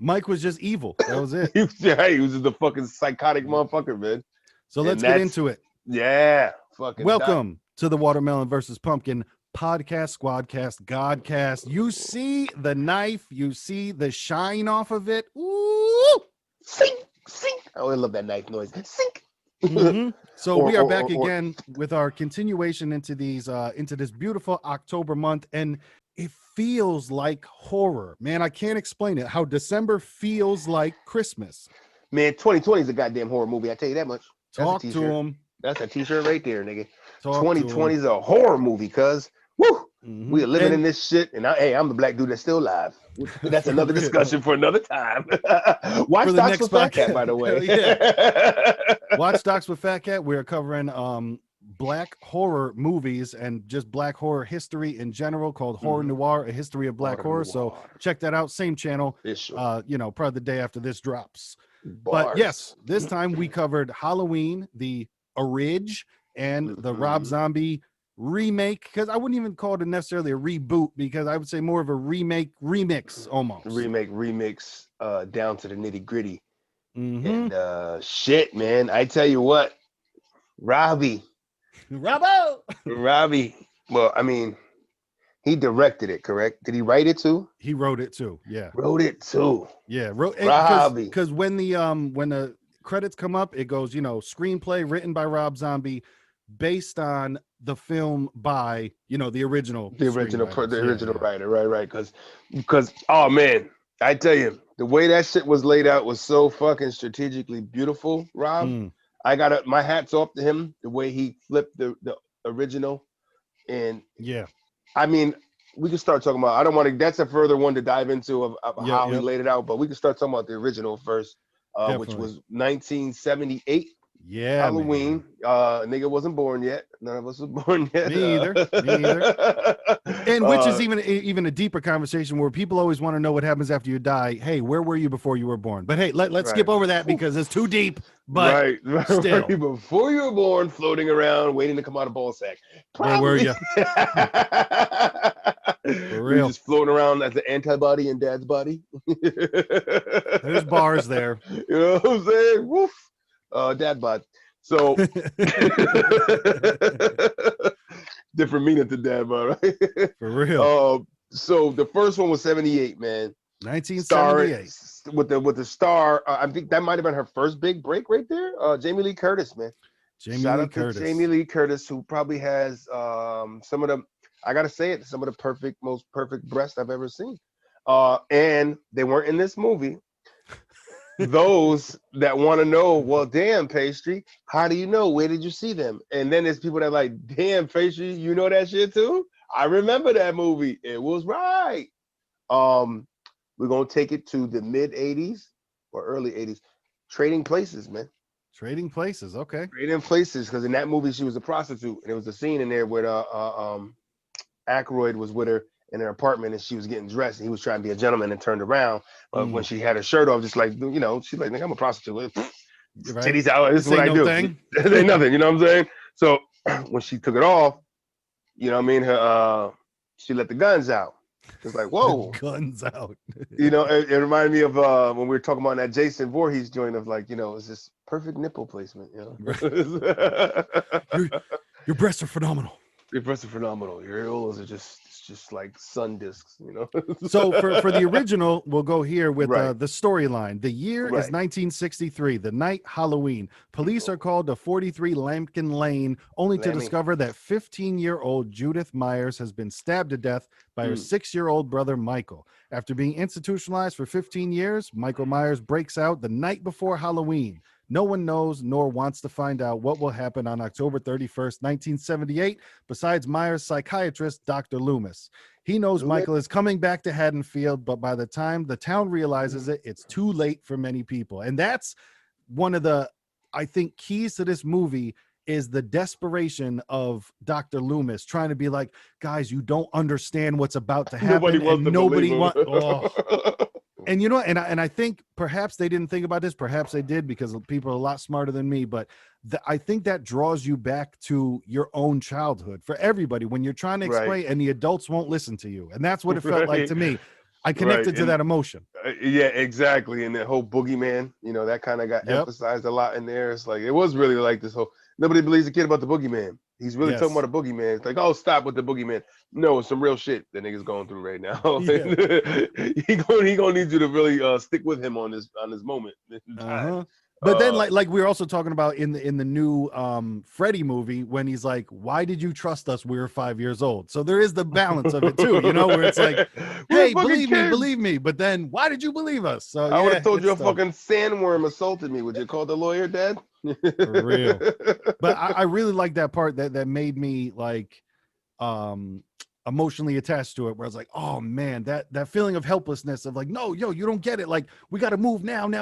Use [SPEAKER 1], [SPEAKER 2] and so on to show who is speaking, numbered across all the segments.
[SPEAKER 1] Mike was just evil. That was it.
[SPEAKER 2] He was just the fucking psychotic motherfucker, man.
[SPEAKER 1] So let's get into it.
[SPEAKER 2] Yeah. Fucking
[SPEAKER 1] welcome to the Watermelon versus Pumpkin podcast, Squadcast, Godcast. You see the knife, you see the shine off of it. Ooh!
[SPEAKER 2] Sink, sink. I always love that knife noise. Sink.
[SPEAKER 1] Mm-hmm. So we are back again with our continuation into this beautiful October month, and it feels like horror, man. I can't explain it. How December feels like Christmas.
[SPEAKER 2] Man, 2020 is a goddamn horror movie. I tell you that much.
[SPEAKER 1] Talk to him.
[SPEAKER 2] That's a t-shirt right there, nigga.
[SPEAKER 1] 2020
[SPEAKER 2] is a horror movie, cuz. Woo!
[SPEAKER 1] Mm-hmm.
[SPEAKER 2] We are living in this shit, and I'm the black dude that's still alive. That's another discussion for another time. Watch Docs with Fat Cat, by the way.
[SPEAKER 1] Watch Docs with Fat Cat. We're covering black horror movies and just black horror history in general, called Horror Noir, A History of Black Horror. So check that out. Same channel. Probably the day after this drops. But yes, this time we covered Halloween, the Orig, and the Rob Zombie remake, because I wouldn't even call it necessarily a reboot, because I would say more of a remix almost.
[SPEAKER 2] Remix down to the nitty gritty. And shit, man, I tell you what, Robbie. Well, I mean, he directed it, correct? Did he write it too?
[SPEAKER 1] He wrote it too. Yeah.
[SPEAKER 2] Yeah,
[SPEAKER 1] Robbie. Because when the credits come up, it goes, screenplay written by Rob Zombie, based on the film by the original
[SPEAKER 2] writer, right? Because oh man, I tell you, the way that shit was laid out was so fucking strategically beautiful, Rob. My hats off to him, the way he flipped the original. And I mean, we can start talking about, I don't want to, that's a further one to dive into of how he laid it out, but we can start talking about the original first, which was 1978.
[SPEAKER 1] Yeah,
[SPEAKER 2] Halloween. Nigga wasn't born yet. None of us was born yet.
[SPEAKER 1] Me either. And which is even a deeper conversation, where people always want to know what happens after you die. Hey, where were you before you were born? But hey, let's skip over that because it's too deep. But still,
[SPEAKER 2] before you were born, floating around, waiting to come out of ball sack.
[SPEAKER 1] Where were you? For real,
[SPEAKER 2] just floating around as an antibody in dad's body.
[SPEAKER 1] There's bars there.
[SPEAKER 2] You know what I'm saying? Woof. Dad bod. So different meaning to dad bod, right?
[SPEAKER 1] For real.
[SPEAKER 2] So the first one was 78, man.
[SPEAKER 1] 1978.
[SPEAKER 2] With the star. I think that might have been her first big break right there. Jamie Lee Curtis, man. Shout out to Jamie Lee Curtis, who probably has some of the, I gotta say it, some of the most perfect breasts I've ever seen. And they weren't in this movie. Those that want to know, well, damn, Pastry, how do you know? Where did you see them? And then there's people that like, damn, Pastry, you know that shit too? I remember that movie. It was right. We're gonna take it to the mid 80s or early 80s. Trading Places, man.
[SPEAKER 1] Trading Places, okay.
[SPEAKER 2] Trading Places, because in that movie she was a prostitute, and there was a scene in there where Aykroyd was with her in her apartment, and she was getting dressed, and he was trying to be a gentleman and turned around. But when she had her shirt off, just like, she's like, nigga, I'm a prostitute. Titties out. This is what I do. This ain't nothing. You know what I'm saying? So when she took it off, you know what I mean? She let the guns out. It's like, whoa.
[SPEAKER 1] Guns out.
[SPEAKER 2] It reminded me of when we were talking about that Jason Voorhees joint of like, it's this perfect nipple placement.
[SPEAKER 1] Your breasts are phenomenal.
[SPEAKER 2] Your breasts are phenomenal. Your areolas are just like sun discs,
[SPEAKER 1] So for the original, we'll go here with the storyline. The year is 1963, the night Halloween. Police are called to 43 Lambkin Lane, only to discover that 15-year-old Judith Myers has been stabbed to death by her 6-year-old brother, Michael. After being institutionalized for 15 years, Michael Myers breaks out the night before Halloween. No one knows nor wants to find out what will happen on October 31st, 1978, besides Myers' psychiatrist, Dr. Loomis. He knows Michael is coming back to Haddonfield, but by the time the town realizes it, it's too late for many people. And that's one of the, I think, keys to this movie, is the desperation of Dr. Loomis trying to be like, guys, you don't understand what's about to happen. Nobody wants. And and I think perhaps they didn't think about this. Perhaps they did, because people are a lot smarter than me. But I think that draws you back to your own childhood for everybody when you're trying to explain, and the adults won't listen to you. And that's what it felt like to me. I connected to that emotion.
[SPEAKER 2] Yeah, exactly. And the whole boogeyman, that kind of got emphasized a lot in there. It's like it was really like this whole nobody believes the kid about the boogeyman. He's really talking about a boogeyman. It's like, oh, stop with the boogeyman. No, it's some real shit that nigga's going through right now. he gonna need you to really stick with him on this moment.
[SPEAKER 1] But then, like we were also talking about in the new Freddy movie, when he's like, "Why did you trust us? We were 5 years old." So there is the balance of it too, where it's like, "Hey, believe me," but then why did you believe us? So
[SPEAKER 2] I would have told you a fucking sandworm assaulted me. Would you call the lawyer, Dad?
[SPEAKER 1] For real. But I really like that part that made me like emotionally attached to it, where I was like, oh man, that feeling of helplessness of like, no, yo, you don't get it, like we got to move now, and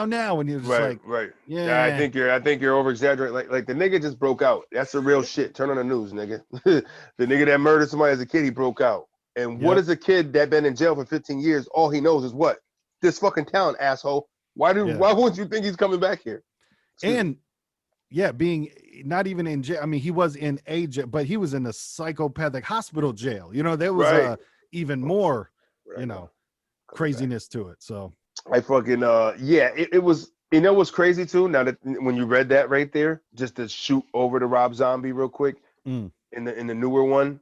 [SPEAKER 1] you're just
[SPEAKER 2] right. Yeah, I think you're over exaggerating. Like the nigga just broke out. That's the real shit. Turn on the news, nigga. The nigga that murdered somebody as a kid, he broke out. And what is a kid that been in jail for 15 years? All he knows is what? This fucking town, asshole. Why would you think he's coming back here?
[SPEAKER 1] Being not even in jail. I mean, he was in a jail, but he was in a psychopathic hospital jail. There was even more, craziness to it. So
[SPEAKER 2] I fucking it was. What's crazy too? Now that when you read that right there, just to shoot over to Rob Zombie real quick in the newer one,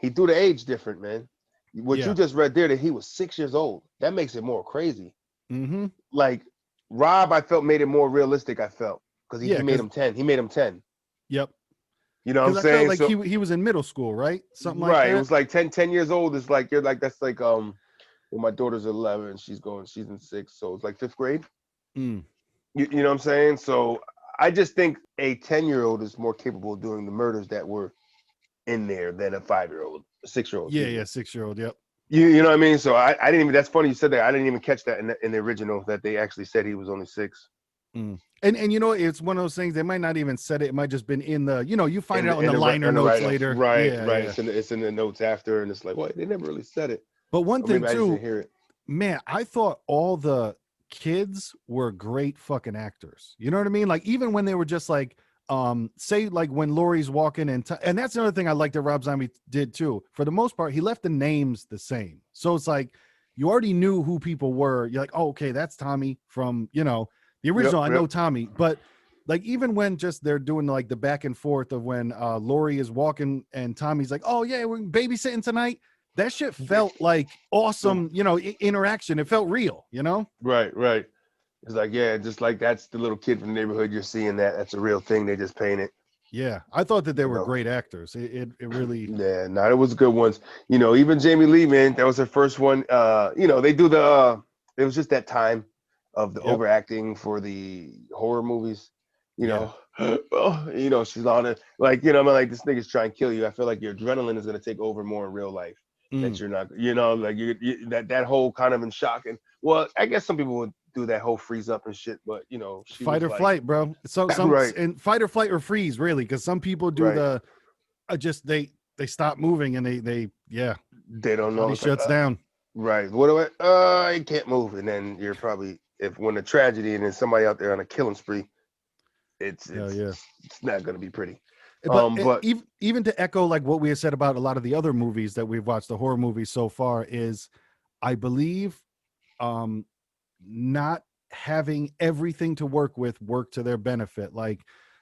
[SPEAKER 2] he threw the age different, man. What you just read there, that he was 6 years old. That makes it more crazy. Like Rob, I felt made it more realistic. I felt. Because he made him 10. He made him 10.
[SPEAKER 1] Yep.
[SPEAKER 2] You know what I'm saying?
[SPEAKER 1] Like he was in middle school, right? Something like that. Right.
[SPEAKER 2] It was like 10 years old. It's like you're like that's like well, my daughter's 11. She's in 6, so it's like 5th grade. You know what I'm saying? So I just think a 10-year-old is more capable of doing the murders that were in there than a 5-year-old, a 6-year-old.
[SPEAKER 1] Yeah, 6-year-old. Yep.
[SPEAKER 2] You know what I mean? So I didn't even. That's funny you said that. I didn't even catch that in the original that they actually said he was only 6.
[SPEAKER 1] And it's one of those things, they might not even said it might just been in the you find it out in the liner notes later,
[SPEAKER 2] right. It's in the notes after, and it's like, well, they never really said it.
[SPEAKER 1] But one thing too, man, I thought all the kids were great fucking actors. You know what I mean? Like even when they were just like say like when Laurie's walking and that's another thing I like that Rob Zombie did too. For the most part, he left the names the same, so it's like you already knew who people were. You're like, oh, okay, that's Tommy from the original. I know Tommy, but like even when just they're doing like the back and forth of when Laurie is walking and Tommy's like, oh yeah, we're babysitting tonight. That shit felt like awesome, interaction. It felt real,
[SPEAKER 2] Right. It's like, yeah, just like that's the little kid from the neighborhood. You're seeing that's a real thing. They just paint it.
[SPEAKER 1] Yeah, I thought that they were great actors. It really.
[SPEAKER 2] Yeah, no, it was good ones. Even Jamie Lee, man, that was her first one. They do the. It was just that time of the overacting for the horror movies, well, she's on it. Like, I'm like, this nigga's trying to kill you. I feel like your adrenaline is going to take over more in real life. That you're not, like that whole kind of in shock. And well, I guess some people would do that whole freeze up and shit, but
[SPEAKER 1] fight or flight, bro. So some and fight or flight or freeze, really, because some people do the they stop moving and they
[SPEAKER 2] don't know.
[SPEAKER 1] He shuts down.
[SPEAKER 2] Right. What do I can't move, and then you're probably when a tragedy and then somebody out there on a killing spree, it's not going to be pretty.
[SPEAKER 1] But even to echo like what we have said about a lot of the other movies that we've watched, the horror movies so far, is I believe not having everything to work to their benefit. Like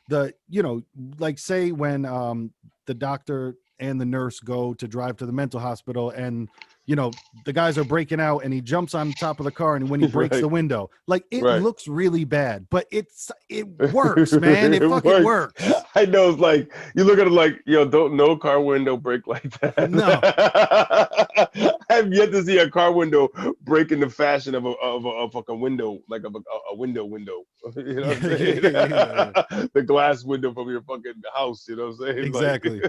[SPEAKER 1] like say when the doctor and the nurse go to drive to the mental hospital and the guys are breaking out and he jumps on top of the car and when he breaks the window, like it looks really bad, but it works, man. It fucking works.
[SPEAKER 2] I know. It's like you look at it like, don't no car window break like that.
[SPEAKER 1] No.
[SPEAKER 2] I've yet to see a car window break in the fashion of a fucking window, like a window. You know what I'm saying? The glass window from your fucking house, you know what I'm saying?
[SPEAKER 1] Exactly.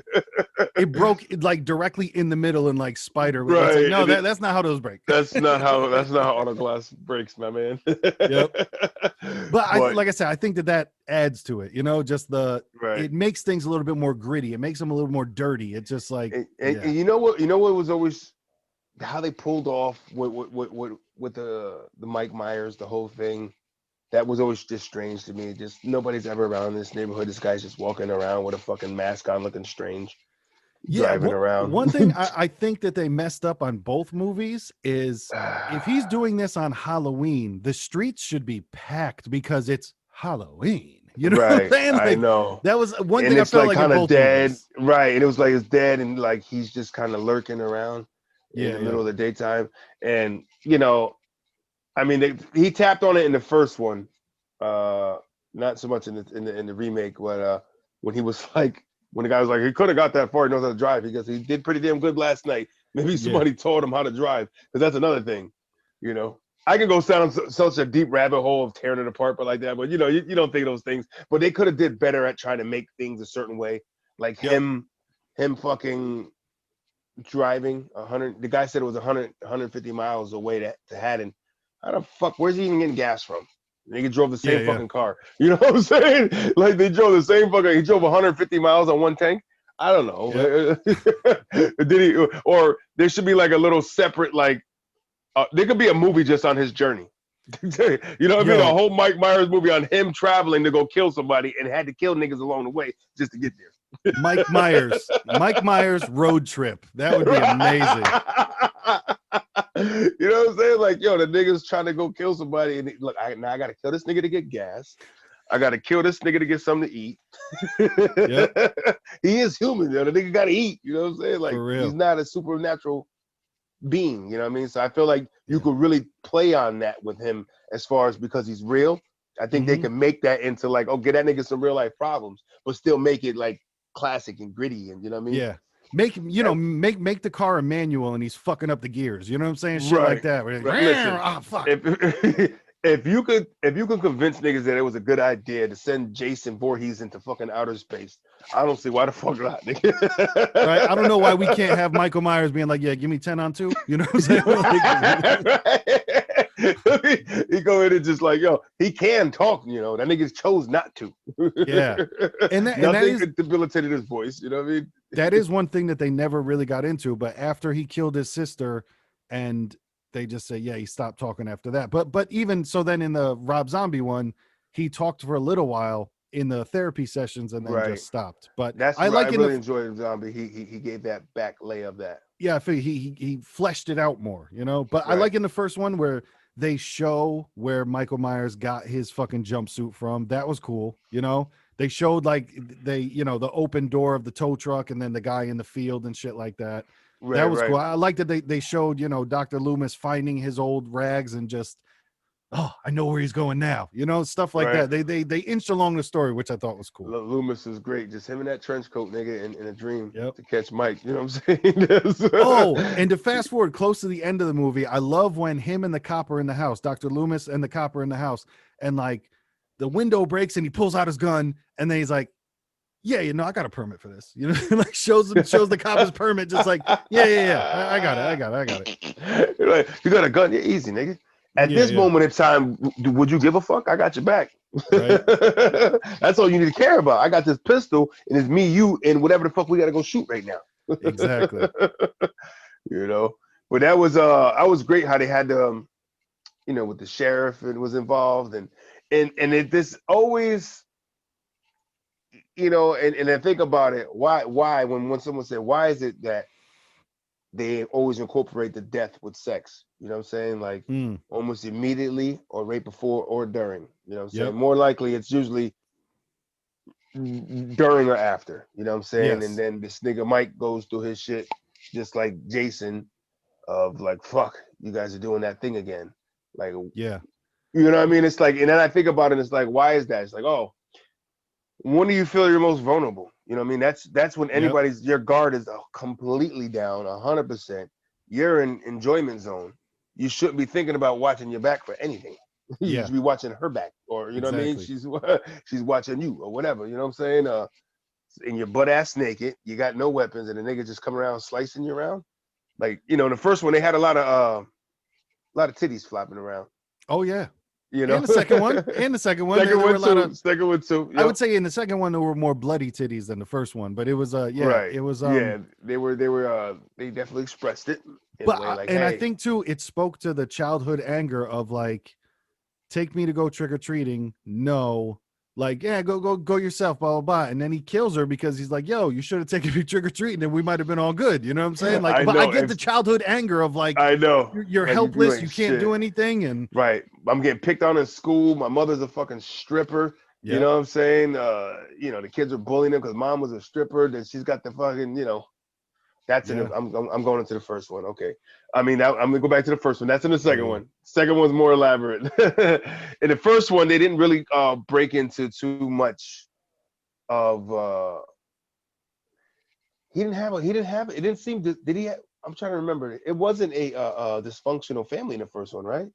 [SPEAKER 1] It broke like directly in the middle and like spider. Right. Like, no, that's not how those break.
[SPEAKER 2] That's not how auto glass breaks, my man.
[SPEAKER 1] Yep. But like I said, I think that adds to it, just it makes things a little bit more gritty. It makes them a little more dirty. It's just like,
[SPEAKER 2] and you know what was always how they pulled off with the Mike Myers, the whole thing. That was always just strange to me. Just nobody's ever around in this neighborhood. This guy's just walking around with a fucking mask on, looking strange. driving around.
[SPEAKER 1] One thing I think that they messed up on both movies is if he's doing this on Halloween, the streets should be packed because it's Halloween. You know what I'm saying? Like,
[SPEAKER 2] I know.
[SPEAKER 1] That was one
[SPEAKER 2] and
[SPEAKER 1] thing I
[SPEAKER 2] it's
[SPEAKER 1] felt
[SPEAKER 2] like
[SPEAKER 1] like in
[SPEAKER 2] kind of
[SPEAKER 1] both
[SPEAKER 2] dead.
[SPEAKER 1] movies.
[SPEAKER 2] Right. And it was like it's dead and like he's just kind of lurking around in the middle of the daytime. And, you know, I mean, he tapped on it in the first one. Not so much in the remake, but when he was like, when the guy was like, he could have got that far, he knows how to drive. He goes, he did pretty damn good last night. Maybe somebody taught him how to drive, because that's another thing, you know. I can go down such a deep rabbit hole of tearing it apart, but like that. But you know, you don't think of those things. But they could have did better at trying to make things a certain way, like him fucking driving 100. The guy said it was 150 miles away to Haddon. How the fuck? Where's he even getting gas from? Nigga drove the same fucking car. You know what I'm saying? Like they drove the same fucking. He drove 150 miles on one tank. I don't know. Did he? Or there should be like a little separate like. There could be a movie just on his journey. You know what I mean? A whole Mike Myers movie on him traveling to go kill somebody and had to kill niggas along the way just to get there.
[SPEAKER 1] Mike Myers road trip. That would be amazing.
[SPEAKER 2] You know what I'm saying? Like, yo, the nigga's trying to go kill somebody, and look, now I gotta kill this nigga to get gas. I gotta kill this nigga to get something to eat. He is human, yo. The nigga gotta eat. You know what I'm saying? Like, he's not a supernatural being. You know what I mean? So I feel like you could really play on that with him as far as because he's real. I think they can make that into like, oh, get that nigga some real life problems, but still make it like classic and gritty, and you know what I mean?
[SPEAKER 1] Yeah. Make the car a manual and he's fucking up the gears. You know what I'm saying? Shit like that. Like,
[SPEAKER 2] Listen,
[SPEAKER 1] oh, fuck.
[SPEAKER 2] If you could convince niggas that it was a good idea to send Jason Voorhees into fucking outer space, I don't see why the fuck not, nigga.
[SPEAKER 1] Right? I don't know why we can't have Michael Myers being like, yeah, give me 10 on 2. You know what I'm saying?
[SPEAKER 2] He go in and just like, yo, he can talk, you know. That nigga chose not to.
[SPEAKER 1] Yeah.
[SPEAKER 2] Nothing could debilitated his voice, you know what I mean?
[SPEAKER 1] That is one thing that they never really got into, but after he killed his sister and they just say, yeah, he stopped talking after that. But even so, then in the Rob Zombie one, he talked for a little while in the therapy sessions and then just stopped. But
[SPEAKER 2] I really enjoyed Zombie. He gave that back lay of that.
[SPEAKER 1] Yeah, I feel he fleshed it out more, you know. But I like in the first one where they show where Michael Myers got his fucking jumpsuit from. That was cool, you know. They showed like the open door of the tow truck and then the guy in the field and shit like that. That was cool. I like that they showed, Dr. Loomis finding his old rags and just, oh, I know where he's going now. Stuff like that. They inched along the story, which I thought was cool.
[SPEAKER 2] Loomis is great. Just him in that trench coat, nigga, in a dream to catch Mike. You know what I'm saying?
[SPEAKER 1] Oh, and to fast forward close to the end of the movie, I love when him and the cop are in the house, Dr. Loomis and the cop are in the house, and like the window breaks and he pulls out his gun and then he's like, yeah, I got a permit for this. Like shows the cop his permit, just like, yeah. I got it.
[SPEAKER 2] You're like, you got a gun? Yeah, easy, nigga. At this moment in time, would you give a fuck? I got your back. Right. That's all you need to care about. I got this pistol, and it's me, you, and whatever the fuck we got to go shoot right now.
[SPEAKER 1] Exactly.
[SPEAKER 2] But that was great how they had with the sheriff and was involved, and this always. And then think about it. Why when someone said, why is it that they always incorporate the death with sex? You know what I'm saying? Like almost immediately or right before or during. You know what I'm saying? More likely it's usually during or after. You know what I'm saying? Yes. And then this nigga Mike goes through his shit just like Jason of like, fuck, you guys are doing that thing again. Like,
[SPEAKER 1] yeah.
[SPEAKER 2] You know what I mean? It's like, and then I think about it, it's like, why is that? It's like, oh, when do you feel you're most vulnerable? You know what I mean? That's when your guard is completely down, 100%. You're in enjoyment zone. You shouldn't be thinking about watching your back for anything. You should be watching her back, or you know what I mean? She's watching you, or whatever. You know what I'm saying? And you're butt ass naked. You got no weapons, and the nigga just coming around slicing you around. Like the first one, they had a lot of titties flopping around.
[SPEAKER 1] Oh yeah. And the second one,
[SPEAKER 2] second one too.
[SPEAKER 1] I would say in the second one there were more bloody titties than the first one, but it was it was
[SPEAKER 2] they definitely expressed it.
[SPEAKER 1] But I think too, it spoke to the childhood anger of like, take me to go trick or treating, no, like, yeah, go yourself, blah, blah, blah. And then he kills her because he's like, yo, you should have taken me trick-or-treating and we might have been all good. You know what I'm saying? Like, but I get the childhood anger of like,
[SPEAKER 2] I know.
[SPEAKER 1] You're
[SPEAKER 2] like
[SPEAKER 1] helpless, you can't
[SPEAKER 2] shit.
[SPEAKER 1] do anything. And
[SPEAKER 2] right. I'm getting picked on in school. My mother's a fucking stripper. Yep. You know what I'm saying? The kids are bullying him because mom was a stripper. Then she's got the fucking, that's in I'm going into the first one. Okay. I mean, I'm gonna go back to the first one. That's in the second one. Second one's more elaborate. In the first one, they didn't really break into too much of he didn't have it didn't seem to, did he have, I'm trying to remember. It wasn't a dysfunctional family in the first one, right?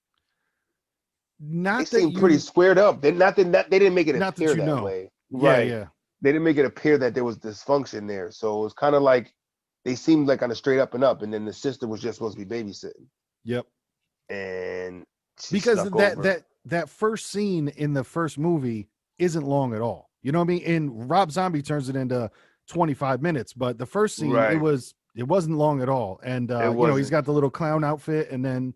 [SPEAKER 2] They seemed pretty squared up. They didn't make it appear that way. Right.
[SPEAKER 1] Yeah.
[SPEAKER 2] They didn't make it appear that there was dysfunction there. So it was kind of like they seemed like on a straight up and up, and then the sister was just supposed to be babysitting.
[SPEAKER 1] Yep.
[SPEAKER 2] And
[SPEAKER 1] because that first scene in the first movie isn't long at all. You know what I mean? And Rob Zombie turns it into 25 minutes, but the first scene it wasn't long at all. And he's got the little clown outfit, and then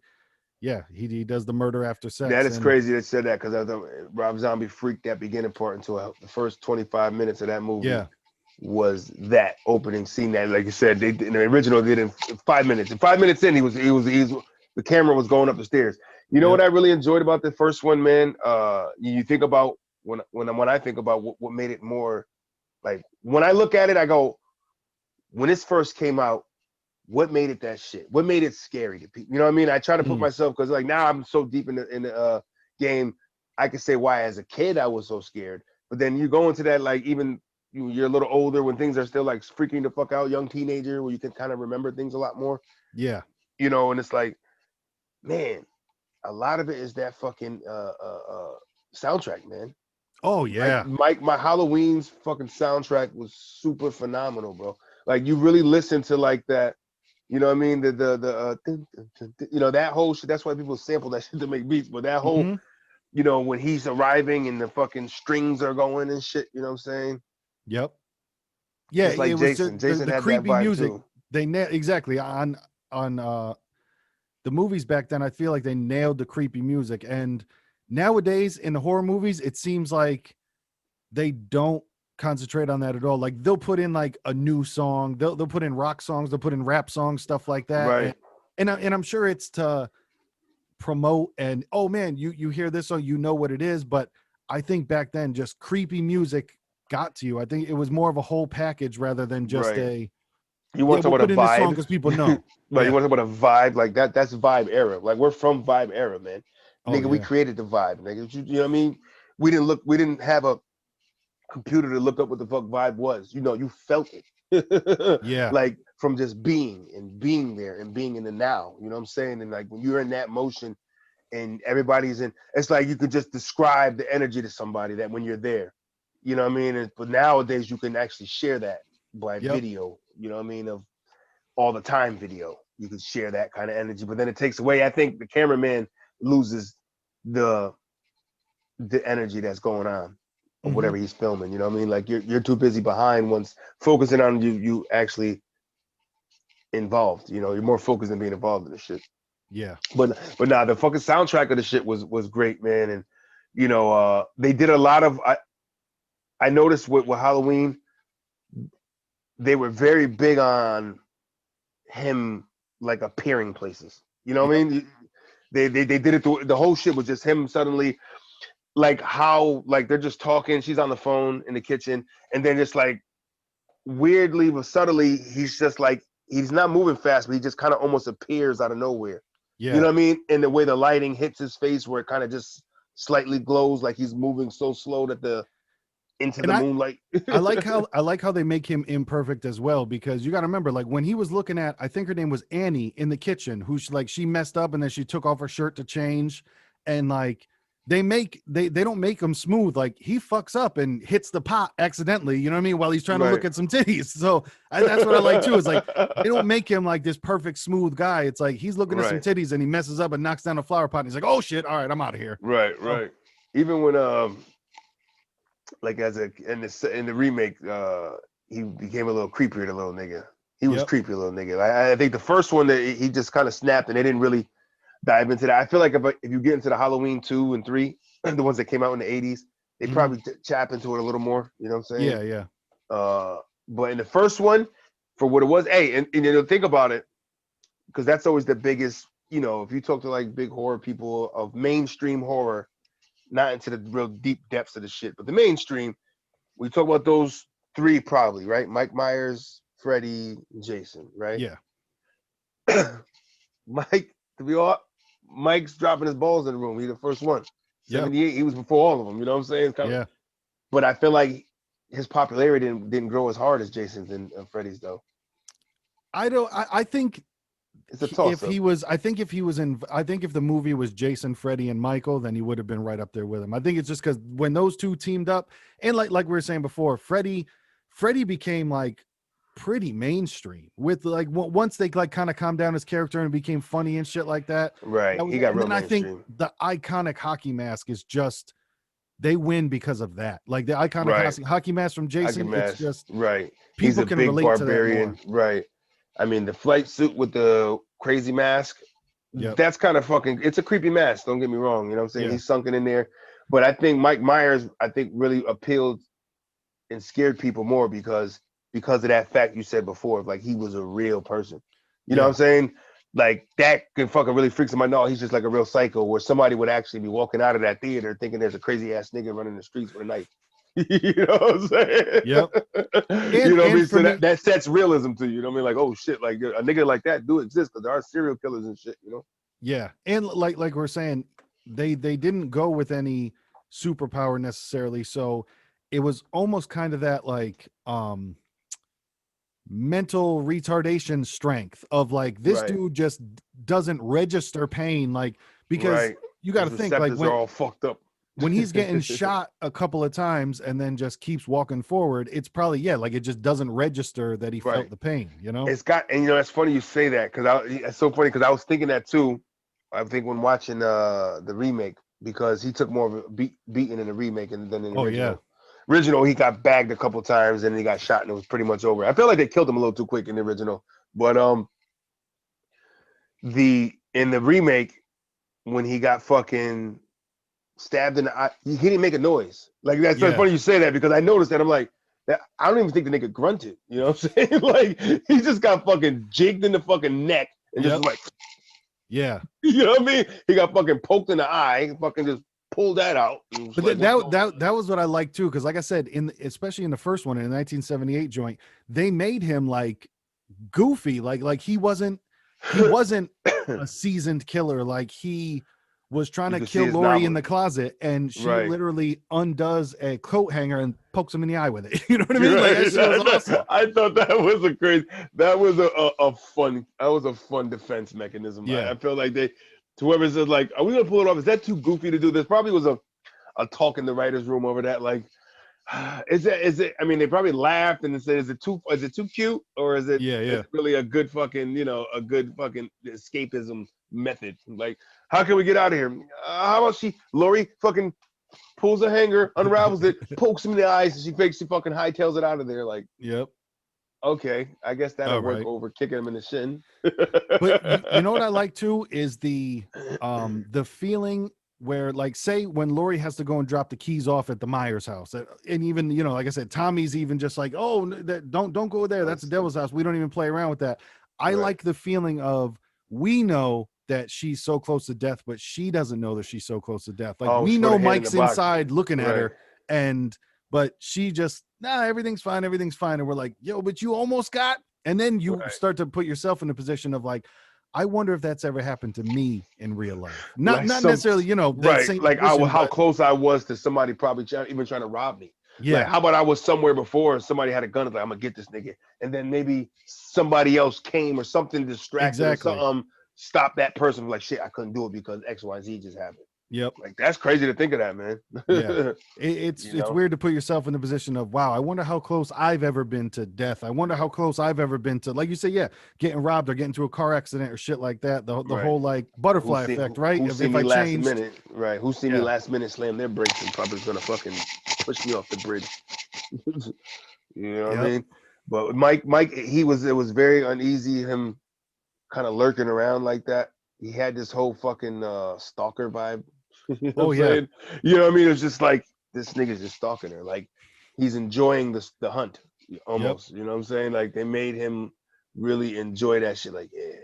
[SPEAKER 1] he does the murder after sex.
[SPEAKER 2] That is crazy that said that, because I thought Rob Zombie freaked that beginning part into the first 25 minutes of that movie.
[SPEAKER 1] Yeah.
[SPEAKER 2] Was that opening scene that, like you said, they in the original did in 5 minutes. And 5 minutes in, he was the camera was going up the stairs. You know what I really enjoyed about the first one, man? You think about when I think about what made it more, like, when I look at it, I go, when this first came out, what made it that shit? What made it scary to people? You know what I mean? I try to put myself, because like now I'm so deep in the game, I can say why as a kid I was so scared. But then you go into that, like, even you're a little older when things are still like freaking the fuck out, young teenager, where you can kind of remember things a lot more.
[SPEAKER 1] Yeah.
[SPEAKER 2] And it's like, man, a lot of it is that fucking soundtrack, man.
[SPEAKER 1] Oh yeah.
[SPEAKER 2] Like, my Halloween's fucking soundtrack was super phenomenal, bro. Like, you really listen to like that, you know what I mean? That whole shit. That's why people sample that shit to make beats. But that whole, when he's arriving and the fucking strings are going and shit, you know what I'm saying?
[SPEAKER 1] Yep. Yeah,
[SPEAKER 2] it's like
[SPEAKER 1] it
[SPEAKER 2] Jason.
[SPEAKER 1] was
[SPEAKER 2] Jason
[SPEAKER 1] the
[SPEAKER 2] had
[SPEAKER 1] creepy
[SPEAKER 2] that vibe
[SPEAKER 1] music.
[SPEAKER 2] Too.
[SPEAKER 1] They exactly on the movies back then. I feel like they nailed the creepy music, and nowadays in the horror movies, it seems like they don't concentrate on that at all. Like, they'll put in like a new song, they'll put in rock songs, they'll put in rap songs, stuff like that.
[SPEAKER 2] Right.
[SPEAKER 1] And I'm sure it's to promote, and oh man, you hear this song, you know what it is. But I think back then, just creepy music got to you. I think it was more of a whole package rather than just
[SPEAKER 2] you want to talk about a vibe,
[SPEAKER 1] because people know.
[SPEAKER 2] You want to talk about a vibe like that. That's vibe era. Like, we're from vibe era, man. Nigga, we created the vibe, nigga. You know what I mean? We didn't have a computer to look up what the fuck vibe was. You felt it.
[SPEAKER 1] Yeah.
[SPEAKER 2] Like, from just being there and being in the now. You know what I'm saying? And like, when you're in that motion and everybody's in, it's like you could just describe the energy to somebody that when you're there. You know what I mean? But nowadays you can actually share that by video, you know what I mean? Of all the time video. You could share that kind of energy, but then it takes away, I think the cameraman loses the energy that's going on or whatever he's filming. You know what I mean? Like, you're too busy behind once focusing on you actually involved. You're more focused on being involved in the shit.
[SPEAKER 1] Yeah.
[SPEAKER 2] But nah, the fucking soundtrack of the shit was great, man. And they did a lot of I noticed with Halloween, they were very big on him like appearing places. You know what I mean? They did it. The whole shit was just him suddenly, like, how, like, they're just talking. She's on the phone in the kitchen, and then just like weirdly but subtly, he's just like, he's not moving fast, but he just kind of almost appears out of nowhere.
[SPEAKER 1] Yeah.
[SPEAKER 2] You know what I mean? And the way the lighting hits his face, where it kind of just slightly glows, like he's moving so slow that into the moonlight.
[SPEAKER 1] I like how they make him imperfect as well, because you got to remember, like, when he was looking at, I think her name was Annie in the kitchen, who's like, she messed up and then she took off her shirt to change, and like they don't make him smooth. Like, he fucks up and hits the pot accidentally, you know what I mean, while he's trying to look at some titties. So that's what I like too, is like, they don't make him like this perfect smooth guy. It's like he's looking at some titties and he messes up and knocks down a flower pot and he's like, oh shit, all right, I'm out of here.
[SPEAKER 2] Right. Even when like, in the remake, he became a little creepier, the little nigga. He was creepy, little nigga. I think the first one, that he just kind of snapped, and they didn't really dive into that. I feel like if you get into the Halloween 2 and 3, the ones that came out in the 80s, They probably chap into it a little more. You know what I'm saying?
[SPEAKER 1] Yeah.
[SPEAKER 2] But in the first one, for what it was, hey, and think about it, because that's always the biggest. If you talk to like big horror people of mainstream horror, not into the real deep depths of the shit, but the mainstream, we talk about those three probably, right? Mike Myers, Freddy, Jason, right?
[SPEAKER 1] Yeah.
[SPEAKER 2] Mike's dropping his balls in the room. He's the first one. 78, he was before all of them. You know what I'm saying?
[SPEAKER 1] Yeah.
[SPEAKER 2] But I feel like his popularity didn't grow as hard as Jason's and Freddy's, though.
[SPEAKER 1] I think
[SPEAKER 2] it's a toss up.
[SPEAKER 1] I think if the movie was Jason, Freddy, and Michael, then he would have been right up there with him. I think it's just because when those two teamed up, and like we were saying before, Freddy became like pretty mainstream with like once they like kind of calmed down his character and became funny and shit like that.
[SPEAKER 2] Right. He got real mainstream.
[SPEAKER 1] I think the iconic hockey mask is just, they win because of that. Like the iconic hockey mask from Jason, it's just
[SPEAKER 2] right.
[SPEAKER 1] People
[SPEAKER 2] He's a
[SPEAKER 1] can
[SPEAKER 2] big
[SPEAKER 1] relate
[SPEAKER 2] barbarian,
[SPEAKER 1] to that more.
[SPEAKER 2] Right? I mean, the flight suit with the crazy mask. Yep. That's kind of fucking. It's a creepy mask. Don't get me wrong. You know what I'm saying? Yeah. He's sunken in there, but I think Mike Myers, really appealed and scared people more because of that fact you said before, like he was a real person. You know what I'm saying? Like that can fucking really freak somebody. No, he's just like a real psycho, where somebody would actually be walking out of that theater thinking there's a crazy ass nigga running the streets with a knife. You know what I'm saying?
[SPEAKER 1] Yep.
[SPEAKER 2] You know what I mean? So that sets realism to you. You know what I mean? Like, oh shit, like a nigga like that do exist because there are serial killers and shit. You know?
[SPEAKER 1] Yeah, and like we're saying, they didn't go with any superpower necessarily, so it was almost kind of that like mental retardation strength of like this dude just doesn't register pain, like because you got to think like when
[SPEAKER 2] are all fucked up.
[SPEAKER 1] When he's getting shot a couple of times and then just keeps walking forward, it's probably like it just doesn't register that he felt the pain. You know,
[SPEAKER 2] it's got, and that's funny you say that because it's so funny because I was thinking that too. I think when watching the remake, because he took more of a beating in the remake than in the original. Original, he got bagged a couple times and he got shot and it was pretty much over. I feel like they killed him a little too quick in the original, but in the remake, when he got fucking stabbed in the eye, he didn't make a noise. Like that's so funny you say that because I noticed that. I'm like, I don't even think the nigga grunted. You know what I'm saying? Like he just got fucking jigged in the fucking neck and just like,
[SPEAKER 1] you
[SPEAKER 2] know what I mean? He got fucking poked in the eye, fucking just pulled that out.
[SPEAKER 1] But like, that was what I liked too, because like I said, especially in the first one in the 1978 joint, they made him like goofy, like he wasn't a seasoned killer, like he was trying to kill Lori in the closet, and she literally undoes a coat hanger and pokes him in the eye with it. You know what I mean? Like that shit was awesome.
[SPEAKER 2] I thought that was a fun defense mechanism.
[SPEAKER 1] Yeah.
[SPEAKER 2] I feel like whoever said like, are we gonna pull it off? Is that too goofy to do this? Probably was a talk in the writer's room over that. Like, is it? I mean, they probably laughed and said, is it too cute, or is it? Is it really a good fucking escapism method? Like, how can we get out of here? How about Lori fucking pulls a hanger, unravels it, pokes him in the eyes, and she fucking hightails it out of there. Like, okay, I guess that'll work over kicking him in the shin.
[SPEAKER 1] But you know what I like too is the feeling where, like, say when Lori has to go and drop the keys off at the Myers house, and even like I said, Tommy's even just like, oh, don't go there, that's the devil's house, we don't even play around with that. I like the feeling of, we know that she's so close to death, but she doesn't know that she's so close to death. Like, we know Mike's inside looking at her, but she just, everything's fine. And we're like, yo, but you almost got, and then you start to put yourself in a position of like, I wonder if that's ever happened to me in real life. Not necessarily,
[SPEAKER 2] like how close I was to somebody probably even trying to rob me.
[SPEAKER 1] Yeah.
[SPEAKER 2] Like, how about I was somewhere before and somebody had a gun, like, I'm gonna get this nigga, and then maybe somebody else came or something distracted or something, stop that person from like, shit, I couldn't do it because X, Y, Z just happened.
[SPEAKER 1] Yep.
[SPEAKER 2] Like, that's crazy to think of that, man.
[SPEAKER 1] Yeah. It's weird to put yourself in the position of, wow, I wonder how close I've ever been to death. I wonder how close I've ever been to, like you say, getting robbed or getting into a car accident or shit like that. The whole like butterfly effect, right?
[SPEAKER 2] Who seen me last minute slam their brakes and probably gonna fucking push me off the bridge. You know what I mean? But Mike, it was very uneasy, him kind of lurking around like that. He had this whole fucking stalker vibe. You know what I mean? It's just like, this nigga's just stalking her. Like he's enjoying the hunt almost. You know what I'm saying? Like they made him really enjoy that shit. Like, yeah,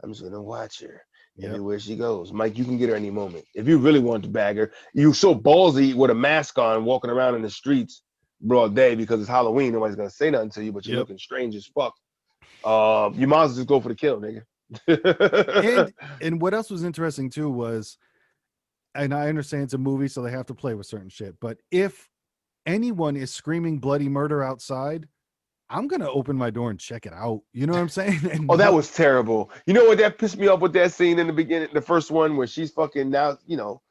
[SPEAKER 2] I'm just gonna watch her everywhere she goes. Mike, you can get her any moment. If you really want to bag her, you so ballsy with a mask on, walking around in the streets broad day because it's Halloween. Nobody's gonna say nothing to you, but you're looking strange as fuck. You might as well just go for the kill, nigga.
[SPEAKER 1] and what else was interesting too was, and I understand it's a movie, so they have to play with certain shit. But if anyone is screaming bloody murder outside, I'm gonna open my door and check it out. You know what I'm saying? And
[SPEAKER 2] that was terrible. You know what that pissed me off with that scene in the beginning, the first one where she's fucking now, you know,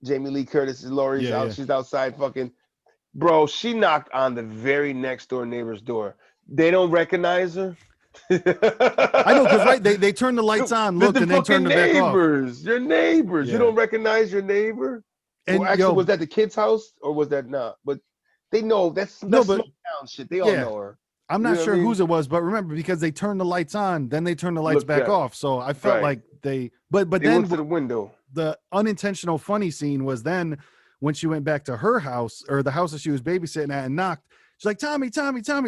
[SPEAKER 2] Jamie Lee Curtis is Laurie's out. She's outside fucking. Bro, she knocked on the very next door neighbor's door. They don't recognize her.
[SPEAKER 1] I know, because right, they turn the lights on, look, and then turn the back off.
[SPEAKER 2] Your neighbors. You don't recognize your neighbor. And well, actually, was that the kid's house or was that not? But they know that's small town shit. They all know her.
[SPEAKER 1] I'm not sure whose it was, but remember, because they turned the lights on, then they turned the lights back off. So I felt like they, but
[SPEAKER 2] they
[SPEAKER 1] then
[SPEAKER 2] went to the window.
[SPEAKER 1] The unintentional funny scene was then when she went back to her house, or the house that she was babysitting at, and knocked. She's like, Tommy,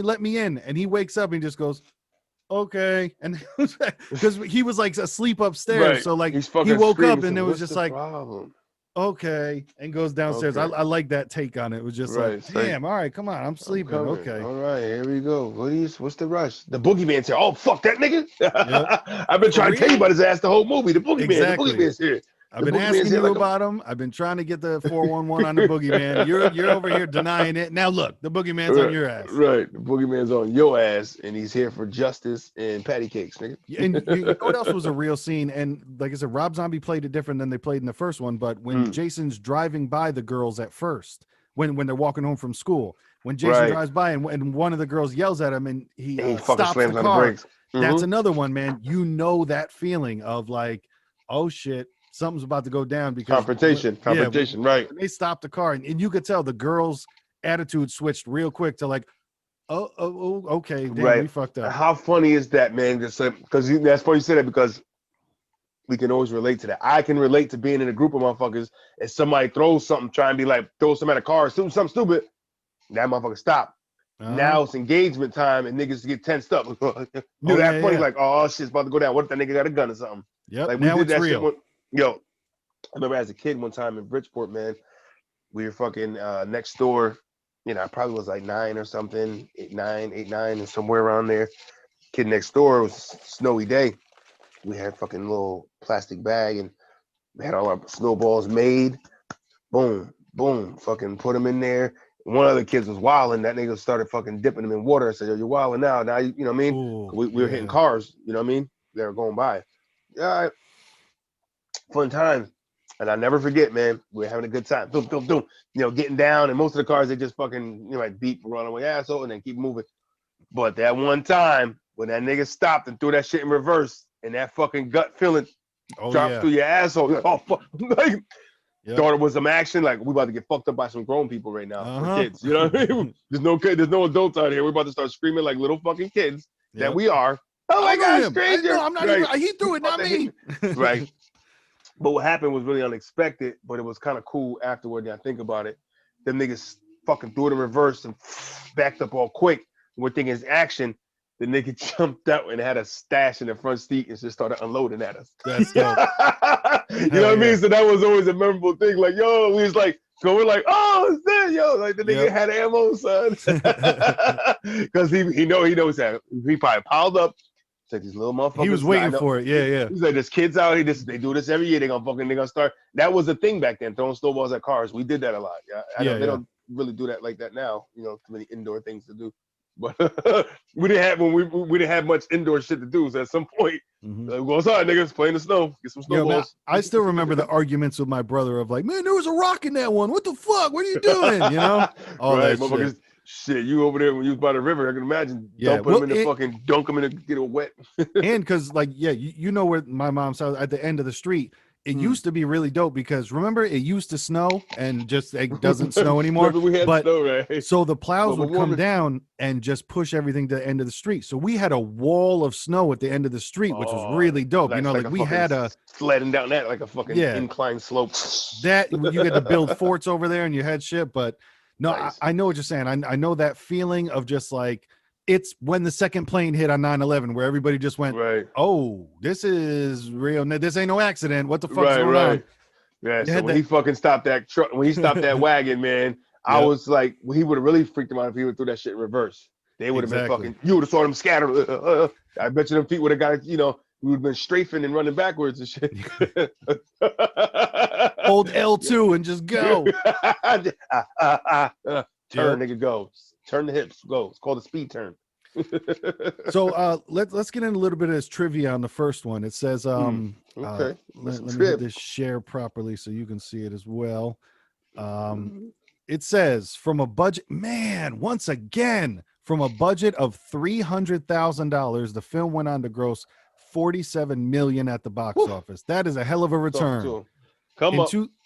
[SPEAKER 1] let me in. And he wakes up and he just goes, okay. And because he was like asleep upstairs. So like he woke up and it was just like, problem? Okay, and goes downstairs. I like that take on it. It was just like, damn, all right, come on, I'm sleeping. Okay.
[SPEAKER 2] All right, here we go. What's the rush? The boogeyman's here. Oh, fuck that nigga. I've been trying to tell you about his ass the whole movie. The boogeyman's here.
[SPEAKER 1] I've been asking you about him. I've been trying to get the 411 on the boogeyman. You're over here denying it. Now look, the boogeyman's on your ass.
[SPEAKER 2] Right, the boogeyman's on your ass, and he's here for justice and patty cakes, nigga.
[SPEAKER 1] And you know what else was a real scene? And like I said, Rob Zombie played it different than they played in the first one. But when Jason's driving by the girls at first, when they're walking home from school, when Jason drives by and one of the girls yells at him and he stops the car, that's another one, man. You know that feeling of like, oh shit, something's about to go down because
[SPEAKER 2] confrontation, right?
[SPEAKER 1] They stopped the car, and you could tell the girl's attitude switched real quick to like, oh, okay, damn, we fucked up.
[SPEAKER 2] How funny is that, man? Because that's funny you say that, because we can always relate to that. I can relate to being in a group of motherfuckers and somebody throws something, try and be like, throw something at a car or something stupid. That motherfucker stop. Now it's engagement time and niggas get tensed up. Funny, like, oh shit's about to go down. What if that nigga got a gun or something?
[SPEAKER 1] Yep.
[SPEAKER 2] Like
[SPEAKER 1] now it's real.
[SPEAKER 2] Yo, I remember as a kid one time in Bridgeport, man, we were fucking next door. You know, I probably was like 9 or something, 8, 9, and somewhere around there. Kid next door, it was a snowy day. We had a fucking little plastic bag and we had all our snowballs made. Boom, boom, fucking put them in there. One of the kids was wilding. That nigga started fucking dipping them in water. I said, yo, you're wilding now. Now, you know what I mean?
[SPEAKER 1] Ooh,
[SPEAKER 2] we were hitting cars, you know what I mean? They were going by. Yeah, fun time. And I never forget, man, we're having a good time. Boom, boom, boom. You know, getting down, and most of the cars, they just fucking, you know, like beep, run away, asshole, and then keep moving. But that one time, when that nigga stopped and threw that shit in reverse, and that fucking gut feeling dropped through your asshole, like, oh, fuck. Like, thought it was some action, like, we about to get fucked up by some grown people right now, for kids, you know what I mean? There's no adults out here. We're about to start screaming like little fucking kids that we are. Oh my God, stranger!
[SPEAKER 1] I'm not even, he threw it, not me.
[SPEAKER 2] Right. But what happened was really unexpected, but it was kind of cool afterward. And I think about it. Them niggas fucking threw it in reverse and backed up all quick. We're thinking it's action. The nigga jumped out and had a stash in the front seat and just started unloading at us.
[SPEAKER 1] That's dope.
[SPEAKER 2] You know what I mean? So that was always a memorable thing. Like, yo, we was like, so we're like, oh, it's that, yo. Like the nigga had ammo, son. Because he knows that. He probably piled up. Like these little motherfuckers.
[SPEAKER 1] He was waiting for it. Yeah.
[SPEAKER 2] He's like, there's kids out here. They do this every year. They gonna start. That was a thing back then, throwing snowballs at cars. We did that a lot. They don't really do that like that now. You know, too many indoor things to do. But we didn't have we didn't have much indoor shit to do. So at some point, like, go outside, niggas, play in the snow, get some snowballs.
[SPEAKER 1] Man, I still remember the arguments with my brother of like, man, there was a rock in that one. What the fuck? What are you doing? You know, all that shit.
[SPEAKER 2] Shit, you over there when you was by the river, I can imagine dumping them in the fucking, dunk them in the, get it wet.
[SPEAKER 1] And because, like, you know where my mom's house, at the end of the street, it used to be really dope because remember it used to snow and just it doesn't snow anymore.
[SPEAKER 2] We had snow, right?
[SPEAKER 1] So the plows would come down and just push everything to the end of the street. So we had a wall of snow at the end of the street, which was really dope. You know, like we had a
[SPEAKER 2] sledding down that like a fucking incline slope.
[SPEAKER 1] That you had to build forts over there and you had shit. But no, nice. I know what you're saying. I know that feeling of just like it's when the second plane hit on 9/11 where everybody just went, oh, this is real. This ain't no accident. What the fuck's going on?
[SPEAKER 2] Yeah, so when he fucking stopped that truck, when he stopped that wagon, man, I was like, he would have really freaked him out if he would threw that shit in reverse. They would have been fucking, you would have saw them scatter. I bet you them feet would have got, you know, we would have been strafing and running backwards and shit.
[SPEAKER 1] Hold L2 and just go.
[SPEAKER 2] Turn, nigga, go. Turn the hips, go. It's called a speed turn.
[SPEAKER 1] So let's get in a little bit of this trivia on the first one. It says let me hit this share properly so you can see it as well. It says from a budget, once again, from a budget of $300,000, the film went on to gross $47 million at the box office. That is a hell of a return.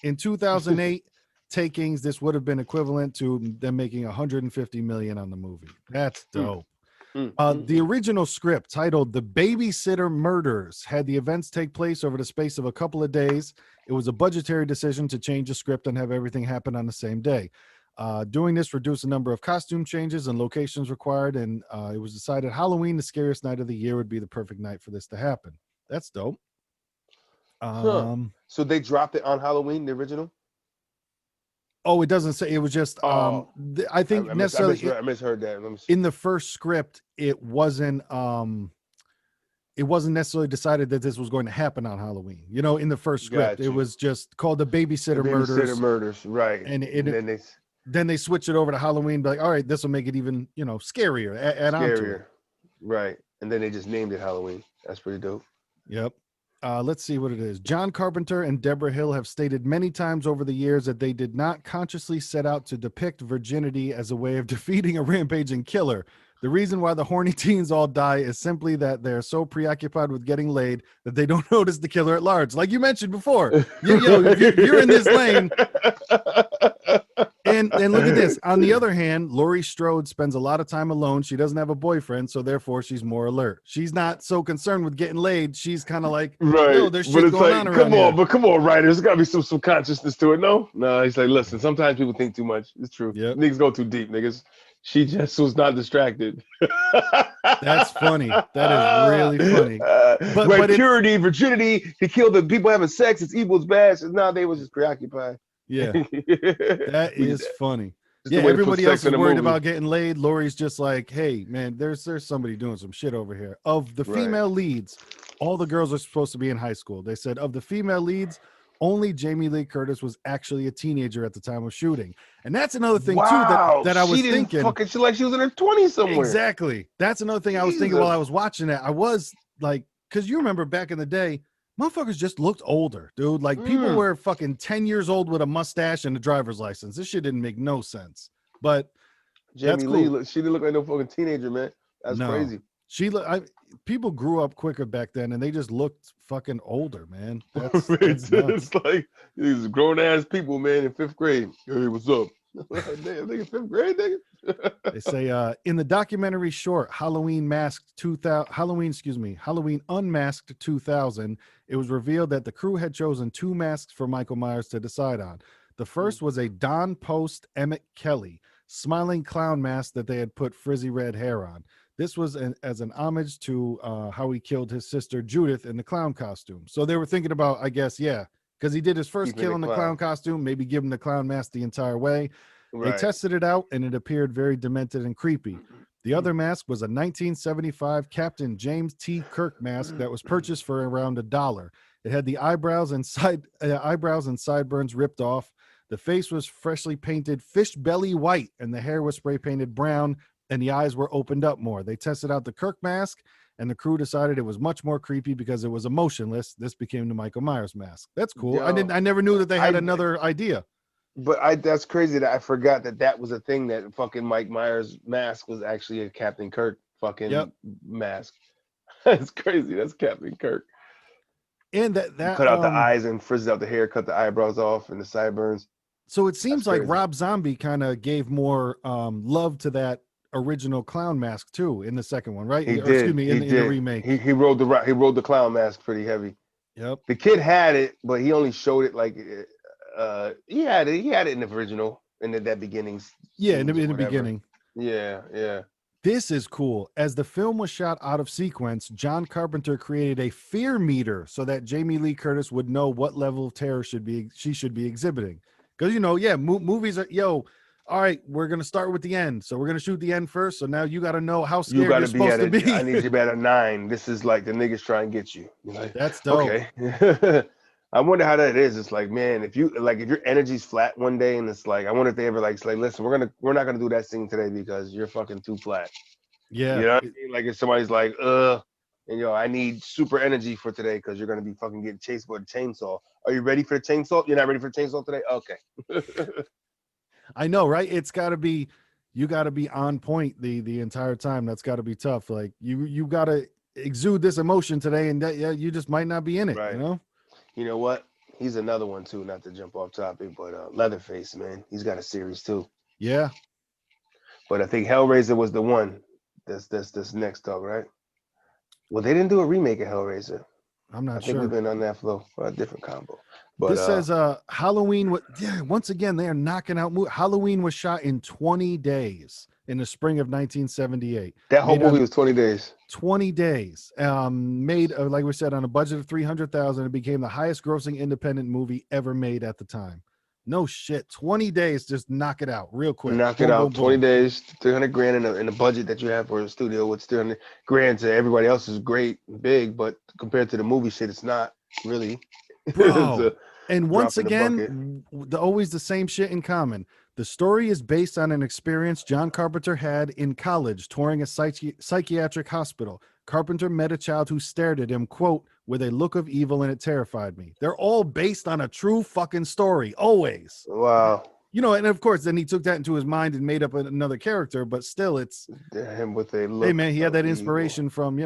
[SPEAKER 1] In 2008 takings, this would have been equivalent to them making $150 million on the movie. That's dope. The original script, titled The Babysitter Murders, had the events take place over the space of a couple of days. It was a budgetary decision to change the script and have everything happen on the same day. Doing this reduced the number of costume changes and locations required, and it was decided Halloween, the scariest night of the year, would be the perfect night for this to happen. That's dope.
[SPEAKER 2] So they dropped it on Halloween, the original?
[SPEAKER 1] Oh, it doesn't say. It was just I think I
[SPEAKER 2] misheard that.
[SPEAKER 1] In the first script, it wasn't necessarily decided that this was going to happen on Halloween. You know, in the first script, it was just called The Babysitter Murders.
[SPEAKER 2] Right.
[SPEAKER 1] And then they switch it over to Halloween, be like, all right, this will make it even, you know, scarier. Add on to it.
[SPEAKER 2] Right. And then they just named it Halloween. That's pretty dope.
[SPEAKER 1] Yep. Let's see what it is. John Carpenter and Deborah Hill have stated many times over the years that they did not consciously set out to depict virginity as a way of defeating a rampaging killer. The reason why the horny teens all die is simply that they're so preoccupied with getting laid that they don't notice the killer at large. Like you mentioned before, you're in this lane. And look at this. On the other hand, Laurie Strode spends a lot of time alone. She doesn't have a boyfriend, so therefore she's more alert. She's not so concerned with getting laid. She's kind of like, no, there's shit going on around here.
[SPEAKER 2] Come on, writers. There's got to be some consciousness to it, no? No, he's like, listen, sometimes people think too much. It's true. Yep. Niggas go too deep, niggas. She just was not distracted.
[SPEAKER 1] That's funny. That is really funny.
[SPEAKER 2] But purity, virginity, to kill the people having sex, it's evil, it's bad. So now they was just preoccupied.
[SPEAKER 1] Yeah, that is funny. Yeah, everybody else is worried about getting laid. Laurie's just like, hey, man, there's somebody doing some shit over here. Of the female leads, all the girls are supposed to be in high school. They said of the female leads, only Jamie Lee Curtis was actually a teenager at the time of shooting. And that's another thing, too, that I was thinking.
[SPEAKER 2] She like she was in her 20s somewhere.
[SPEAKER 1] Exactly. That's another thing I was thinking while I was watching it. I was like, because you remember back in the day, motherfuckers just looked older, dude. Like people were fucking 10 years old with a mustache and a driver's license. This shit didn't make no sense. But
[SPEAKER 2] Jamie Lee, she didn't look like no fucking teenager, man. That's crazy. People grew up quicker back then, and they just looked fucking older, man. That's it's like these grown ass people, man, in 5th grade. Hey, what's up? Damn, nigga, 5th grade, nigga.
[SPEAKER 1] They say in the documentary short Halloween Unmasked 2000, it was revealed that the crew had chosen 2 masks for Michael Myers to decide on. The first was a Don Post Emmett Kelly smiling clown mask that they had put frizzy red hair on. This was as an homage to how he killed his sister Judith in the clown costume. So they were thinking about, I guess, because he did his first kill in the clown costume, maybe give him the clown mask the entire way. Right. They tested it out, and it appeared very demented and creepy. The other mask was a 1975 Captain James T. Kirk mask that was purchased for around $1. It had the eyebrows and sideburns ripped off. The face was freshly painted fish belly white, and the hair was spray painted brown, and the eyes were opened up more. They tested out the Kirk mask, and the crew decided it was much more creepy because it was emotionless. This became the Michael Myers mask. That's cool. I never knew that they had another idea.
[SPEAKER 2] But that's crazy that I forgot that was a thing, that fucking Mike Myers mask was actually a Captain Kirk fucking mask. That's crazy. That's Captain Kirk.
[SPEAKER 1] And that
[SPEAKER 2] cut out the eyes and frizzed out the hair, cut the eyebrows off and the sideburns.
[SPEAKER 1] So it seems like Rob Zombie kind of gave more love to that original clown mask too in the second one, right?
[SPEAKER 2] He did.
[SPEAKER 1] Excuse me, in the remake.
[SPEAKER 2] He rode the clown mask pretty heavy.
[SPEAKER 1] Yep.
[SPEAKER 2] The kid had it, but he only showed it like he had it in the original in that beginning.
[SPEAKER 1] Yeah, in the beginning.
[SPEAKER 2] Yeah.
[SPEAKER 1] This is cool. As the film was shot out of sequence, John Carpenter created a fear meter so that Jamie Lee Curtis would know what level of terror she should be exhibiting. Because movies are all right, we're gonna start with the end. So we're gonna shoot the end first. So now you gotta know how scared you're supposed to be.
[SPEAKER 2] I need you at a 9. This is like the niggas trying to get you. Like,
[SPEAKER 1] that's dope.
[SPEAKER 2] Okay. I wonder how that is. It's like, man, if your energy's flat one day, and it's like, I wonder if they ever like listen, we're not gonna do that scene today because you're fucking too flat.
[SPEAKER 1] Yeah.
[SPEAKER 2] You know what I mean? Like if somebody's like, and I need super energy for today because you're gonna be fucking getting chased by a chainsaw. Are you ready for the chainsaw? You're not ready for the chainsaw today? Okay.
[SPEAKER 1] I know, right? It's gotta be, you gotta be on point the entire time. That's gotta be tough. Like you gotta exude this emotion today, and that you just might not be in it,
[SPEAKER 2] right. You know what? He's another one too, not to jump off topic, but Leatherface, man. He's got a series too.
[SPEAKER 1] Yeah.
[SPEAKER 2] But I think Hellraiser was the one that's next talk, right? Well, they didn't do a remake of Hellraiser.
[SPEAKER 1] I'm not
[SPEAKER 2] I
[SPEAKER 1] sure.
[SPEAKER 2] think we've been on that flow for a different combo. But
[SPEAKER 1] this says Halloween. Once again, they are knocking out. Halloween was shot in 20 days in the spring of 1978.
[SPEAKER 2] That whole movie was 20 days.
[SPEAKER 1] 20 days. Made, like we said, on a budget of $300,000. It became the highest grossing independent movie ever made at the time. No shit. 20 days, just knock it out real quick.
[SPEAKER 2] Knock it out. 20 days, 300 grand in the budget that you have for a studio. With 300 grand to everybody else is great, big, but compared to the movie shit, it's not really.
[SPEAKER 1] Bro. And once again, always the same shit in common. The story is based on an experience John Carpenter had in college, touring a psychiatric hospital. Carpenter met a child who stared at him, quote, with a look of evil, and it terrified me. They're all based on a true fucking story, always.
[SPEAKER 2] Wow.
[SPEAKER 1] And of course, then he took that into his mind and made up another character, but still, it's
[SPEAKER 2] him with a look.
[SPEAKER 1] Hey, man, he had that inspiration from,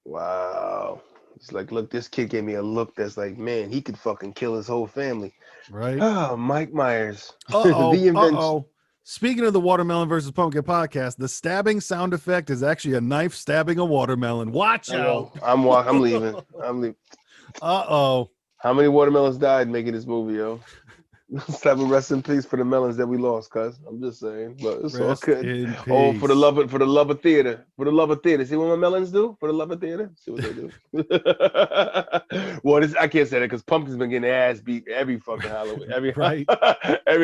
[SPEAKER 2] Wow. He's like, look, this kid gave me a look that's like, man, he could fucking kill his whole family.
[SPEAKER 1] Right.
[SPEAKER 2] Oh, Mike Myers.
[SPEAKER 1] Uh-oh. Speaking of the Watermelon versus Pumpkin podcast, the stabbing sound effect is actually a knife stabbing a watermelon. Watch out.
[SPEAKER 2] I'm leaving.
[SPEAKER 1] Uh-oh.
[SPEAKER 2] How many watermelons died making this movie, yo? Let's have a rest in peace for the melons that we lost, cuz. I'm just saying. But it's all good. Oh, for the love of theater. For the love of theater. See what my melons do? For the love of theater? See what they do. Well, I can't say that because Pumpkin's been getting their ass beat every fucking Halloween. Every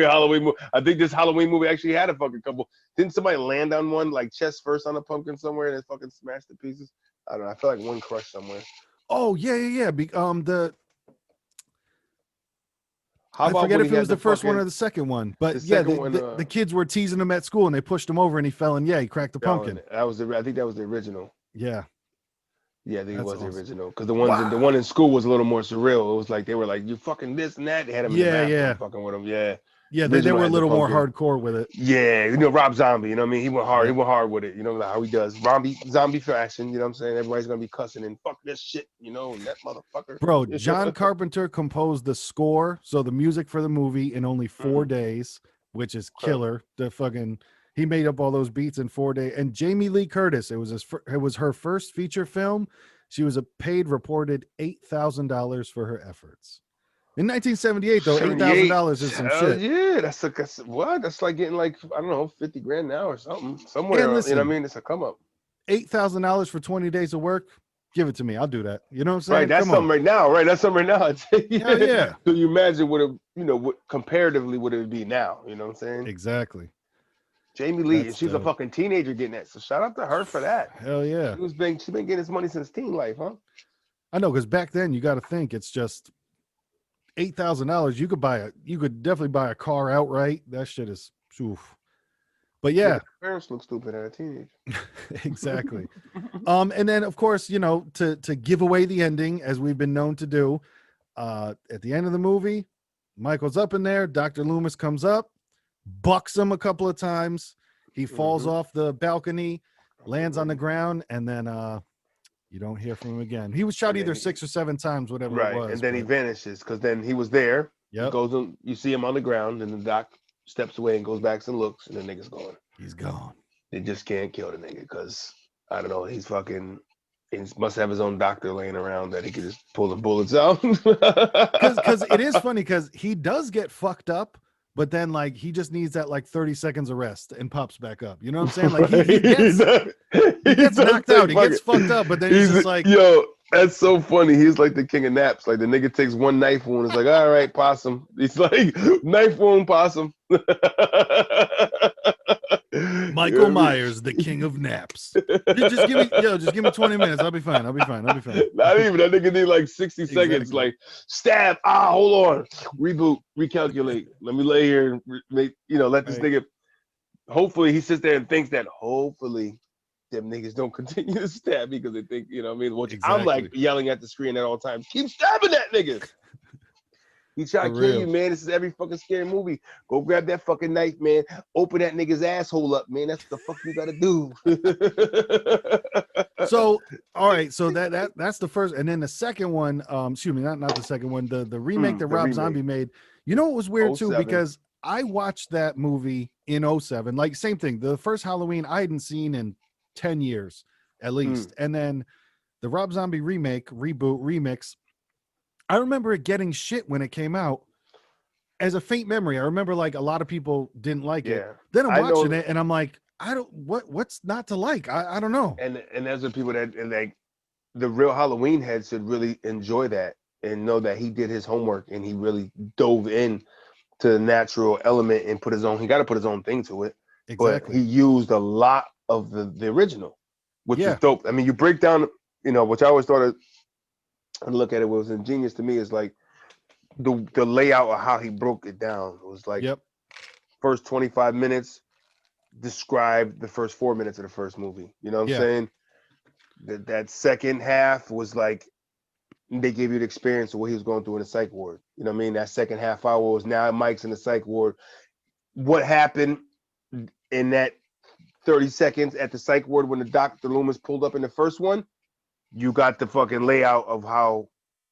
[SPEAKER 2] Halloween movie. I think this Halloween movie actually had a fucking couple. Didn't somebody land on one, like chest first on a pumpkin somewhere and it fucking smashed to pieces? I don't know. I feel like one crushed somewhere.
[SPEAKER 1] Oh, yeah. I forget if it was the first one or the second one, but the kids were teasing him at school and they pushed him over and he fell and he cracked the pumpkin.
[SPEAKER 2] I think that was the original.
[SPEAKER 1] Yeah.
[SPEAKER 2] Yeah, I think it was awesome. The original because the one in school was a little more surreal. It was like they were like, you fucking this and that. They had him in the bathroom fucking with him. Yeah.
[SPEAKER 1] Yeah, they were a little more hardcore with it.
[SPEAKER 2] Yeah, Rob Zombie, you know what I mean? He went hard. He went hard with it. You know, like how he does. Zombie fashion, you know what I'm saying? Everybody's going to be cussing and fuck this shit, and that motherfucker.
[SPEAKER 1] Bro, John Carpenter composed the score, so the music for the movie in only 4 days, which is killer. He made up all those beats in 4 days. And Jamie Lee Curtis, it was her first feature film. She was paid reported $8,000 for her efforts. In 1978, though, $8,000 is some shit.
[SPEAKER 2] Yeah, that's what? That's like getting like, I don't know, 50 grand now or something. Somewhere, listen, you know what I mean? It's a come up.
[SPEAKER 1] $8,000 for 20 days of work? Give it to me. I'll do that. You know what I'm saying?
[SPEAKER 2] Right, that's something right now. Right, that's something right now.
[SPEAKER 1] Yeah.
[SPEAKER 2] So you imagine what comparatively would it be now? You know what I'm saying?
[SPEAKER 1] Exactly.
[SPEAKER 2] Jamie Lee, and she's a fucking teenager getting that. So shout out to her for that.
[SPEAKER 1] Hell yeah.
[SPEAKER 2] She's been getting this money since teen life, huh?
[SPEAKER 1] I know, because back then you got to think it's just $8,000. You could definitely buy a car outright. That shit is oof. But yeah,
[SPEAKER 2] parents look stupid at a teenager.
[SPEAKER 1] Exactly. And then of course, to give away the ending, as we've been known to do, at the end of the movie, Michael's up in there. Dr. Loomis comes up, bucks him a couple of times. He falls off the balcony, lands on the ground, and then You don't hear from him again. He was shot either 6 or 7 times, whatever it was.
[SPEAKER 2] And then he vanishes because then he was there.
[SPEAKER 1] Yep.
[SPEAKER 2] He goes on, you see him on the ground, and the doc steps away and goes back and looks, and the nigga's gone.
[SPEAKER 1] He's gone.
[SPEAKER 2] They just can't kill the nigga because, I don't know, he's fucking, he must have his own doctor laying around that he could just pull the bullets out.
[SPEAKER 1] Because it is funny because he does get fucked up, but then like he just needs that like 30 seconds of rest and pops back up. You know what I'm saying? Like he gets knocked out, he gets fucked up, but then he's just like,
[SPEAKER 2] yo, that's so funny. He's like the king of naps. Like the nigga takes one knife wound, it's like, all right, possum. He's like, knife wound, possum.
[SPEAKER 1] Michael Myers, the king of naps. Just give me 20 minutes. I'll be fine. Not even.
[SPEAKER 2] That nigga need like 60 seconds. Like stab. Hold on. Reboot. Recalculate. Let me lay here and let this nigga. Hopefully he sits there and thinks that hopefully them niggas don't continue to stab me because they think, you know what I mean? Which I'm like yelling at the screen at all times. Keep stabbing that nigga. He trying to kill you, man. This is every fucking scary movie. Go grab that fucking knife, man. Open that nigga's asshole up, man. That's what the fuck you gotta do.
[SPEAKER 1] So, all right. So that's the first, and then the second one. Excuse me, not the second one. The remake that Rob Zombie made. You know what was weird too, because I watched that movie in 2007. Like same thing. The first Halloween I hadn't seen in 10 years at least, and then the Rob Zombie remix. I remember it getting shit when it came out. As a faint memory, I remember like a lot of people didn't like it. Then I'm watching it and I'm like, what's not to like? I don't know.
[SPEAKER 2] And there's the people that like the real Halloween heads should really enjoy that and know that he did his homework and he really dove in to the natural element and he got to put his own thing to it.
[SPEAKER 1] Exactly.
[SPEAKER 2] But he used a lot of the original, which is dope. I mean, you break down, which I always thought and look at it, what was ingenious to me is like the layout of how he broke it down. It was like first 25 minutes describe the first 4 minutes of the first movie. You know what I'm saying? That second half was like they gave you the experience of what he was going through in the psych ward. You know what I mean? That second half hour was now Mike's in the psych ward. What happened in that 30 seconds at the psych ward when the Dr. Loomis pulled up in the first one? You got the fucking layout of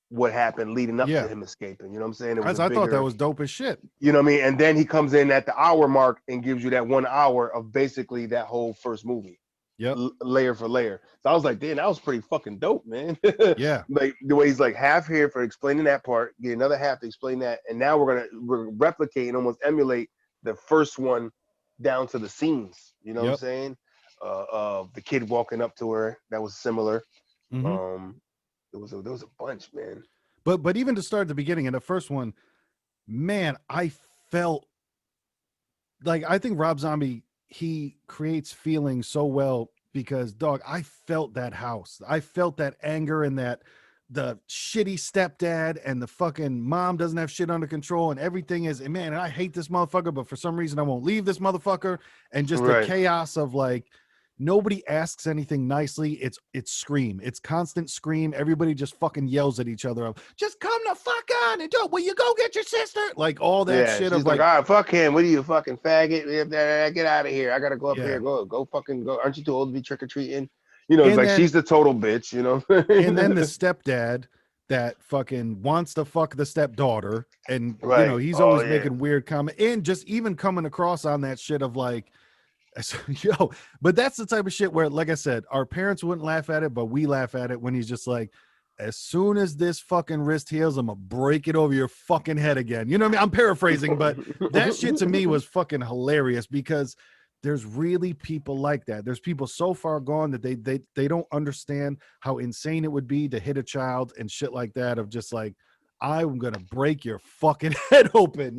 [SPEAKER 2] what happened leading up to him escaping. You know what I'm saying?
[SPEAKER 1] I thought that was dope as shit.
[SPEAKER 2] You know what I mean? And then he comes in at the hour mark and gives you that 1 hour of basically that whole first movie. Layer for layer. So I was like, damn, that was pretty fucking dope, man.
[SPEAKER 1] Yeah.
[SPEAKER 2] Like the way he's like half here for explaining that part, get another half to explain that. And now we're replicate and almost emulate the first one down to the scenes. You know what I'm saying? The kid walking up to her, that was similar.
[SPEAKER 1] Mm-hmm.
[SPEAKER 2] There was a bunch, man.
[SPEAKER 1] But even to start at the beginning in the first one, man, I felt like I think Rob Zombie, he creates feelings so well because dog, I felt that house. I felt that anger and that the shitty stepdad and the fucking mom doesn't have shit under control and everything is, and man, I hate this motherfucker, but for some reason I won't leave this motherfucker. And just the chaos of like, nobody asks anything nicely. It's scream. It's constant scream. Everybody just fucking yells at each other of, just come the fuck on and do it. Will you go get your sister? Like all that shit of like,
[SPEAKER 2] all right, fuck him. What are you, fucking faggot? Get out of here. I gotta go up here. Go fucking go. Aren't you too old to be trick-or-treating? It's like she's the total bitch,
[SPEAKER 1] And then the stepdad that fucking wants to fuck the stepdaughter. And he's always making weird comments. And just even coming across on that shit of like, but that's the type of shit where, like I said, our parents wouldn't laugh at it, but we laugh at it when he's just like, as soon as this fucking wrist heals, I'm gonna break it over your fucking head again. You know what I mean? I'm paraphrasing, but that shit to me was fucking hilarious because there's really people like that. There's people so far gone that they don't understand how insane it would be to hit a child and shit like that of just like, I'm gonna break your fucking head open,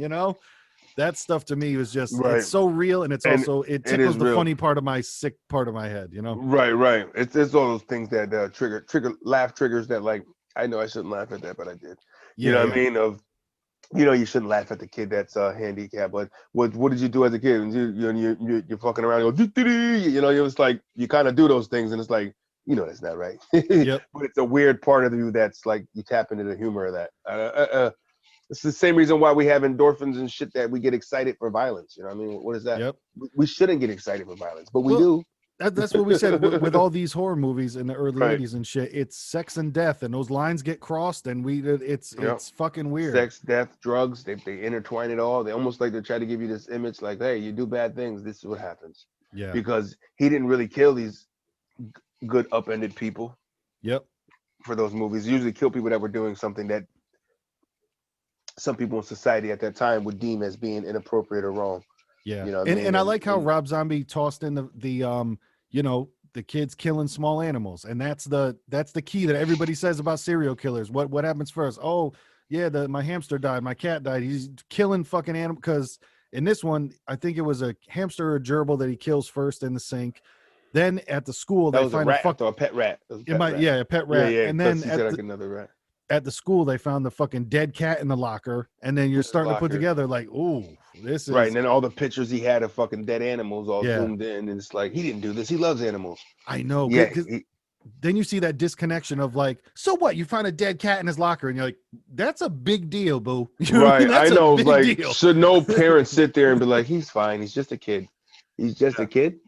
[SPEAKER 1] That stuff to me was just it's so real, and it tickles the funny part of my sick part of my head,
[SPEAKER 2] Right. It's all those things that trigger laugh triggers that like I know I shouldn't laugh at that, but I did. You know what I mean? You shouldn't laugh at the kid that's handicapped. But what did you do as a kid? And you're fucking around, it was like you kind of do those things, and it's like that's not right. But it's a weird part of you that's like you tap into the humor of that. It's the same reason why we have endorphins and shit that we get excited for violence. You know what I mean? What is that? We shouldn't get excited for violence, but we do.
[SPEAKER 1] That's what we said with all these horror movies in the early 80s and shit. It's sex and death, and those lines get crossed, and it's fucking weird.
[SPEAKER 2] Sex, death, drugs, they intertwine it all. They almost like they try to give you this image like, hey, you do bad things, this is what happens.
[SPEAKER 1] Yeah.
[SPEAKER 2] Because he didn't really kill these good upended people.
[SPEAKER 1] Yep.
[SPEAKER 2] For those movies, he usually kill people that were doing something that some people in society at that time would deem as being inappropriate or wrong.
[SPEAKER 1] Yeah. You know and I like how Rob Zombie tossed in the you know, the kids killing small animals, and that's the key that everybody says about serial killers. What happens first? Oh yeah, my hamster died, my cat died. He's killing fucking animal. Because in this one, I think it was a hamster or a gerbil that he kills first in the sink. Then at the school, they find
[SPEAKER 2] a pet rat.
[SPEAKER 1] A pet rat.
[SPEAKER 2] Yeah,
[SPEAKER 1] and then
[SPEAKER 2] another rat.
[SPEAKER 1] At the school, they found the fucking dead cat in the locker, and then you're starting to put together like, ooh, this is
[SPEAKER 2] right. And then all the pictures he had of fucking dead animals all zoomed in, and it's like he didn't do this. He loves animals.
[SPEAKER 1] I know.
[SPEAKER 2] Yeah.
[SPEAKER 1] Then you see that disconnection of like, so what? You find a dead cat in his locker, and you're like, that's a big deal, boo. You know
[SPEAKER 2] right. I know. Like,
[SPEAKER 1] deal.
[SPEAKER 2] Should no parents sit there and be like, he's fine. He's just a kid. He's just a kid.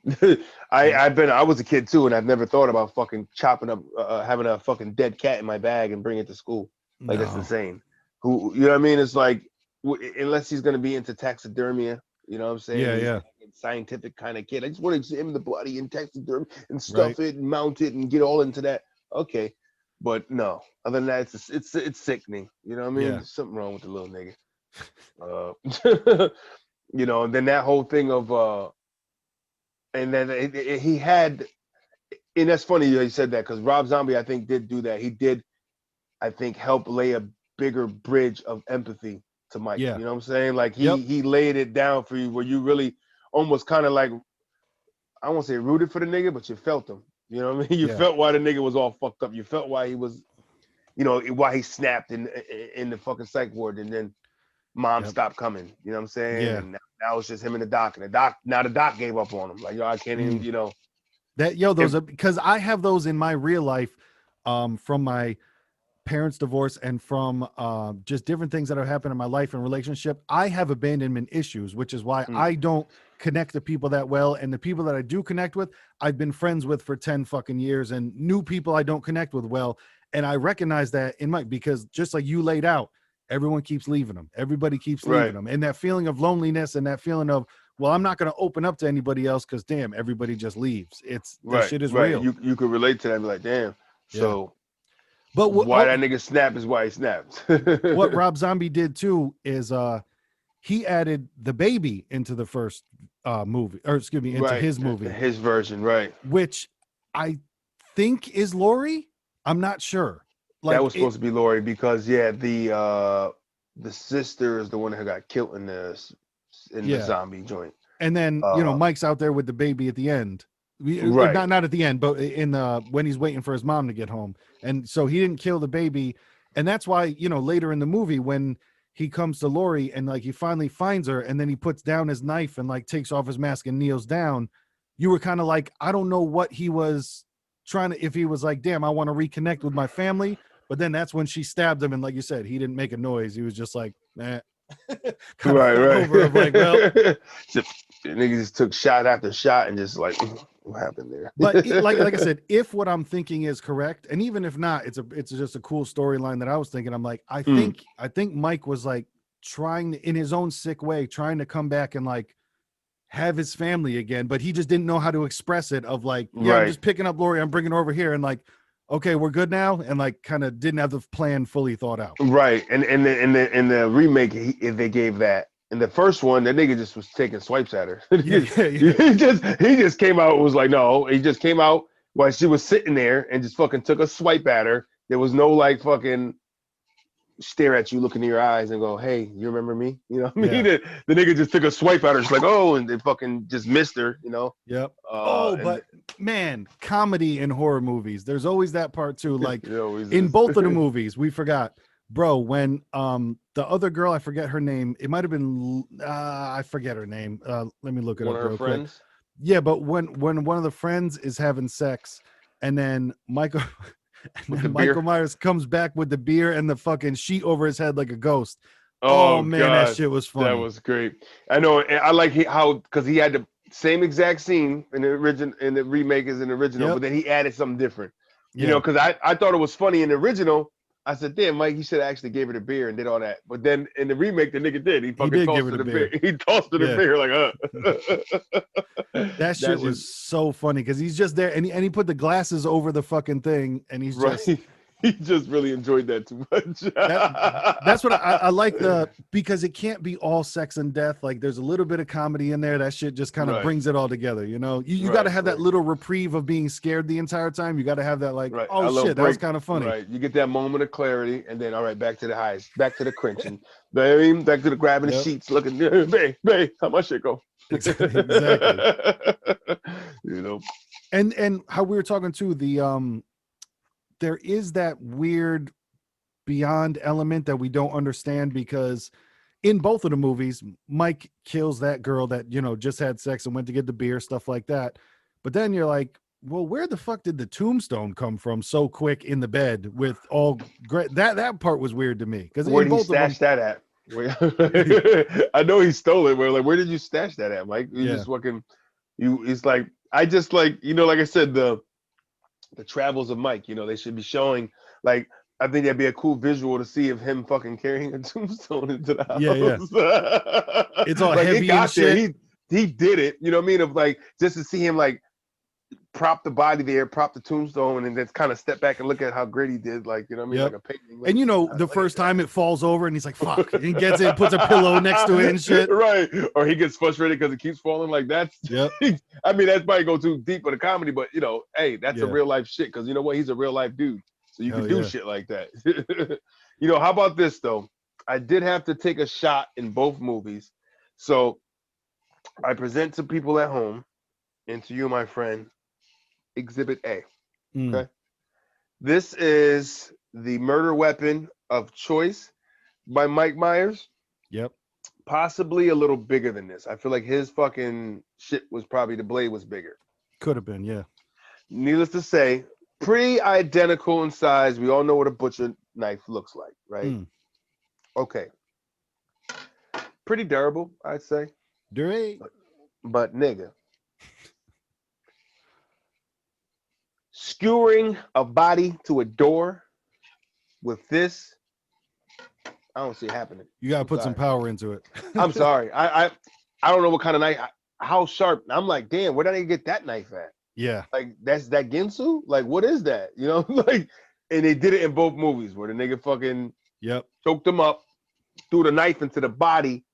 [SPEAKER 2] I was a kid too, and I've never thought about fucking chopping up, having a fucking dead cat in my bag and bring it to school. Like that's insane. You know what I mean? It's like unless he's gonna be into taxidermia, you know what I'm saying?
[SPEAKER 1] Yeah.
[SPEAKER 2] Scientific kind of kid. I just want to examine the body and taxidermy and stuff it and mount it and get all into that. Okay, but no. Other than that, it's sickening. You know what I mean? There's something wrong with the little nigga. You know, and then that whole thing of and then he had, and that's funny you said that because Rob Zombie I think did do that. He did, I think, help lay a bigger bridge of empathy to Mike.
[SPEAKER 1] Yeah.
[SPEAKER 2] You know what I'm saying? Like he laid it down for you where you really almost kind of like, I won't say rooted for the nigga, but you felt him. You know what I mean? You felt why the nigga was all fucked up. You felt why he was, you know, why he snapped in the fucking psych ward, and then mom stopped coming. You know what I'm saying?
[SPEAKER 1] Yeah.
[SPEAKER 2] And now it's just him and the doc, and the doc gave up on him. Like, yo, I can't even, you know.
[SPEAKER 1] Those are because I have those in my real life, from my parents' divorce and from just different things that have happened in my life and relationship. I have abandonment issues, which is why I don't connect to people that well. And the people that I do connect with, I've been friends with for 10 fucking years, and new people I don't connect with well. And I recognize that in Mike, because just like you laid out, everyone keeps leaving them. Everybody keeps leaving them. And that feeling of loneliness and that feeling of, well, I'm not going to open up to anybody else because damn, everybody just leaves. That shit is real.
[SPEAKER 2] You could relate to that and be like, damn. So
[SPEAKER 1] but
[SPEAKER 2] why that nigga snap is why he snaps.
[SPEAKER 1] What Rob Zombie did too is he added the baby into the first movie, or excuse me, into his movie.
[SPEAKER 2] His version, right.
[SPEAKER 1] Which I think is Laurie. I'm not sure.
[SPEAKER 2] Like, that was supposed to be Laurie because the sister is the one who got killed in the zombie joint.
[SPEAKER 1] And then Mike's out there with the baby at the end. Not at the end, but in when he's waiting for his mom to get home. And so he didn't kill the baby. And that's why, later in the movie when he comes to Laurie and like he finally finds her and then he puts down his knife and like takes off his mask and kneels down, you were kind of like, I don't know what he was trying to, if he was like, damn, I want to reconnect with my family. But then that's when she stabbed him, and like you said, he didn't make a noise. He was just like, right.
[SPEAKER 2] Over of like, well, niggas just took shot after shot and just like, what happened there?
[SPEAKER 1] But like I said, if what I'm thinking is correct, and even if not, it's just a cool storyline that I was thinking. I'm like, I think Mike was like trying in his own sick way, trying to come back and like have his family again, but he just didn't know how to express it. Of like, I'm just picking up Laurie, I'm bringing her over here, and like, okay, we're good now, and like kind of didn't have the plan fully thought out.
[SPEAKER 2] Right, and in the remake, they gave that. In the first one, that nigga just was taking swipes at her. He just came out and was like, no. He just came out while she was sitting there and just fucking took a swipe at her. There was no like fucking stare at you, look into your eyes and go, hey, you remember me? You know what I mean? The nigga just took a swipe at her. Just like, oh, and they fucking just missed her,
[SPEAKER 1] Yep. But man, comedy in horror movies, there's always that part too. Like in both of the movies, we forgot, bro, when the other girl, I forget her name. It might have been I forget her name. Let me look it up.
[SPEAKER 2] One of her friends?
[SPEAKER 1] Quick. Yeah, but when one of the friends is having sex and then Michael Myers comes back with the beer and the fucking sheet over his head like a ghost. Oh man, God, that shit was fun.
[SPEAKER 2] That was great. I know. I like how, because he had to same exact scene in the original, in the remake as in the original, but then he added something different. You know, because I thought it was funny in the original. I said, damn, Mike, he should have actually gave her the beer and did all that. But then in the remake, the nigga did. He fucking tossed her the beer. He tossed her the beer like,
[SPEAKER 1] That shit was so funny because he's just there and he put the glasses over the fucking thing and he's just
[SPEAKER 2] he just really enjoyed that too much.
[SPEAKER 1] That's what I like because it can't be all sex and death. Like there's a little bit of comedy in there. That shit just kind of brings it all together. You know, you got to have that little reprieve of being scared the entire time. You got to have that like, oh shit, that was kind of funny.
[SPEAKER 2] Right. You get that moment of clarity and then, all right, back to the highs, back to the cringing, back to the grabbing the sheets, looking, babe, how my shit go?
[SPEAKER 1] Exactly.
[SPEAKER 2] You know,
[SPEAKER 1] and how we were talking to there is that weird beyond element that we don't understand because in both of the movies, Mike kills that girl that, you know, just had sex and went to get the beer, stuff like that. But then you're like, well, where the fuck did the tombstone come from so quick in the bed with all great? That part was weird to me because
[SPEAKER 2] where did he stash that at? I know he stole it. Where did you stash that at, Mike? You just fucking it's like I just like, you know, like I said, the travels of Mike, you know, they should be showing, like, I think that'd be a cool visual to see of him fucking carrying a tombstone into the house.
[SPEAKER 1] Yeah. It's all
[SPEAKER 2] like,
[SPEAKER 1] heavy
[SPEAKER 2] it got
[SPEAKER 1] and shit.
[SPEAKER 2] There. He did it, you know what I mean? Of like, just to see him like prop the body there, prop the tombstone, and then kind of step back and look at how great he did, like, you know what I mean? Like a painting. Like,
[SPEAKER 1] and you know, the first time it falls over and he's like, fuck, and he gets it, puts a pillow next to it and shit.
[SPEAKER 2] Right. Or he gets frustrated because it keeps falling. Like that's, I mean, that's probably go too deep for the comedy, but you know, hey, that's a real life shit. Cause you know what? He's a real life dude. So you can do shit like that. You know, how about this though? I did have to take a shot in both movies. So I present to people at home and to you, my friend, Exhibit A. Okay. This is the murder weapon of choice by Mike Myers.
[SPEAKER 1] Yep.
[SPEAKER 2] Possibly a little bigger than this. I feel like his fucking shit was probably, the blade was bigger.
[SPEAKER 1] Could have been, yeah.
[SPEAKER 2] Needless to say, pretty identical in size. We all know what a butcher knife looks like, right? Okay. Pretty durable, I'd say. But nigga. Skewering a body to a door with this, I don't see it happening.
[SPEAKER 1] You gotta put some power into it.
[SPEAKER 2] I'm sorry. I don't know what kind of knife, how sharp. I'm like, damn, where did I get that knife at?
[SPEAKER 1] Yeah.
[SPEAKER 2] Like, that's that Ginsu? Like, what is that? You know, like, and they did it in both movies where the nigga fucking choked him up, threw the knife into the body,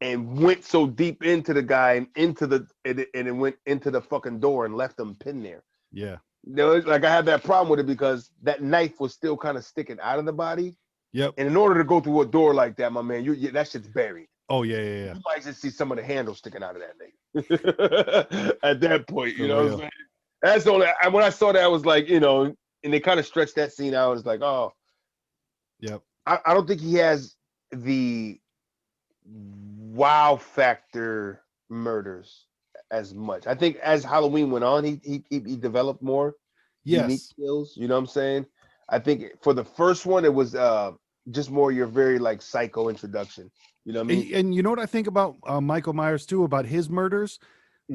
[SPEAKER 2] and went so deep into the guy and it went into the fucking door and left him pinned there.
[SPEAKER 1] Yeah.
[SPEAKER 2] You know, like I had that problem with it because that knife was still kind of sticking out of the body.
[SPEAKER 1] Yep.
[SPEAKER 2] And in order to go through a door like that, my man, that shit's buried.
[SPEAKER 1] Oh yeah.
[SPEAKER 2] You might just see some of the handle sticking out of that nigga. At that point, you know what I'm saying? That's the only. When I saw that, I was like, you know, and they kind of stretched that scene out. I was like, oh,
[SPEAKER 1] yep.
[SPEAKER 2] I don't think he has the wow factor murders as much. I think as Halloween went on, he developed more unique skills. You know what I'm saying? I think for the first one, it was just more your very like psycho introduction. You know what I mean?
[SPEAKER 1] And you know what I think about Michael Myers too, about his murders?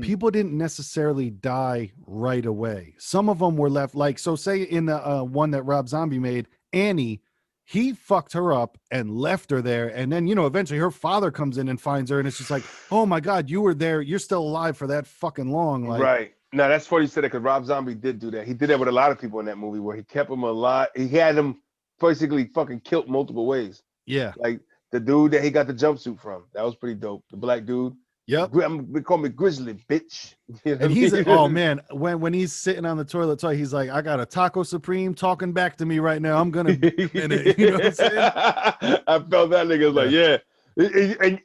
[SPEAKER 1] People didn't necessarily die right away. Some of them were left, like, so say in the one that Rob Zombie made, Annie, he fucked her up and left her there. And then, you know, eventually her father comes in and finds her. And it's just like, oh my God, you were there. You're still alive for that fucking long. Like,
[SPEAKER 2] right. Now, that's funny you said that because Rob Zombie did do that. He did that with a lot of people in that movie where he kept them alive. He had them basically fucking killed multiple ways.
[SPEAKER 1] Yeah.
[SPEAKER 2] Like the dude that he got the jumpsuit from. That was pretty dope. The black dude.
[SPEAKER 1] Yep.
[SPEAKER 2] They call me Grizzly, bitch. You know
[SPEAKER 1] and he's oh man, when he's sitting on the toilet, he's like, I got a Taco Supreme talking back to me right now. I'm gonna in it. You know what I'm saying?
[SPEAKER 2] I felt that nigga was like, yeah.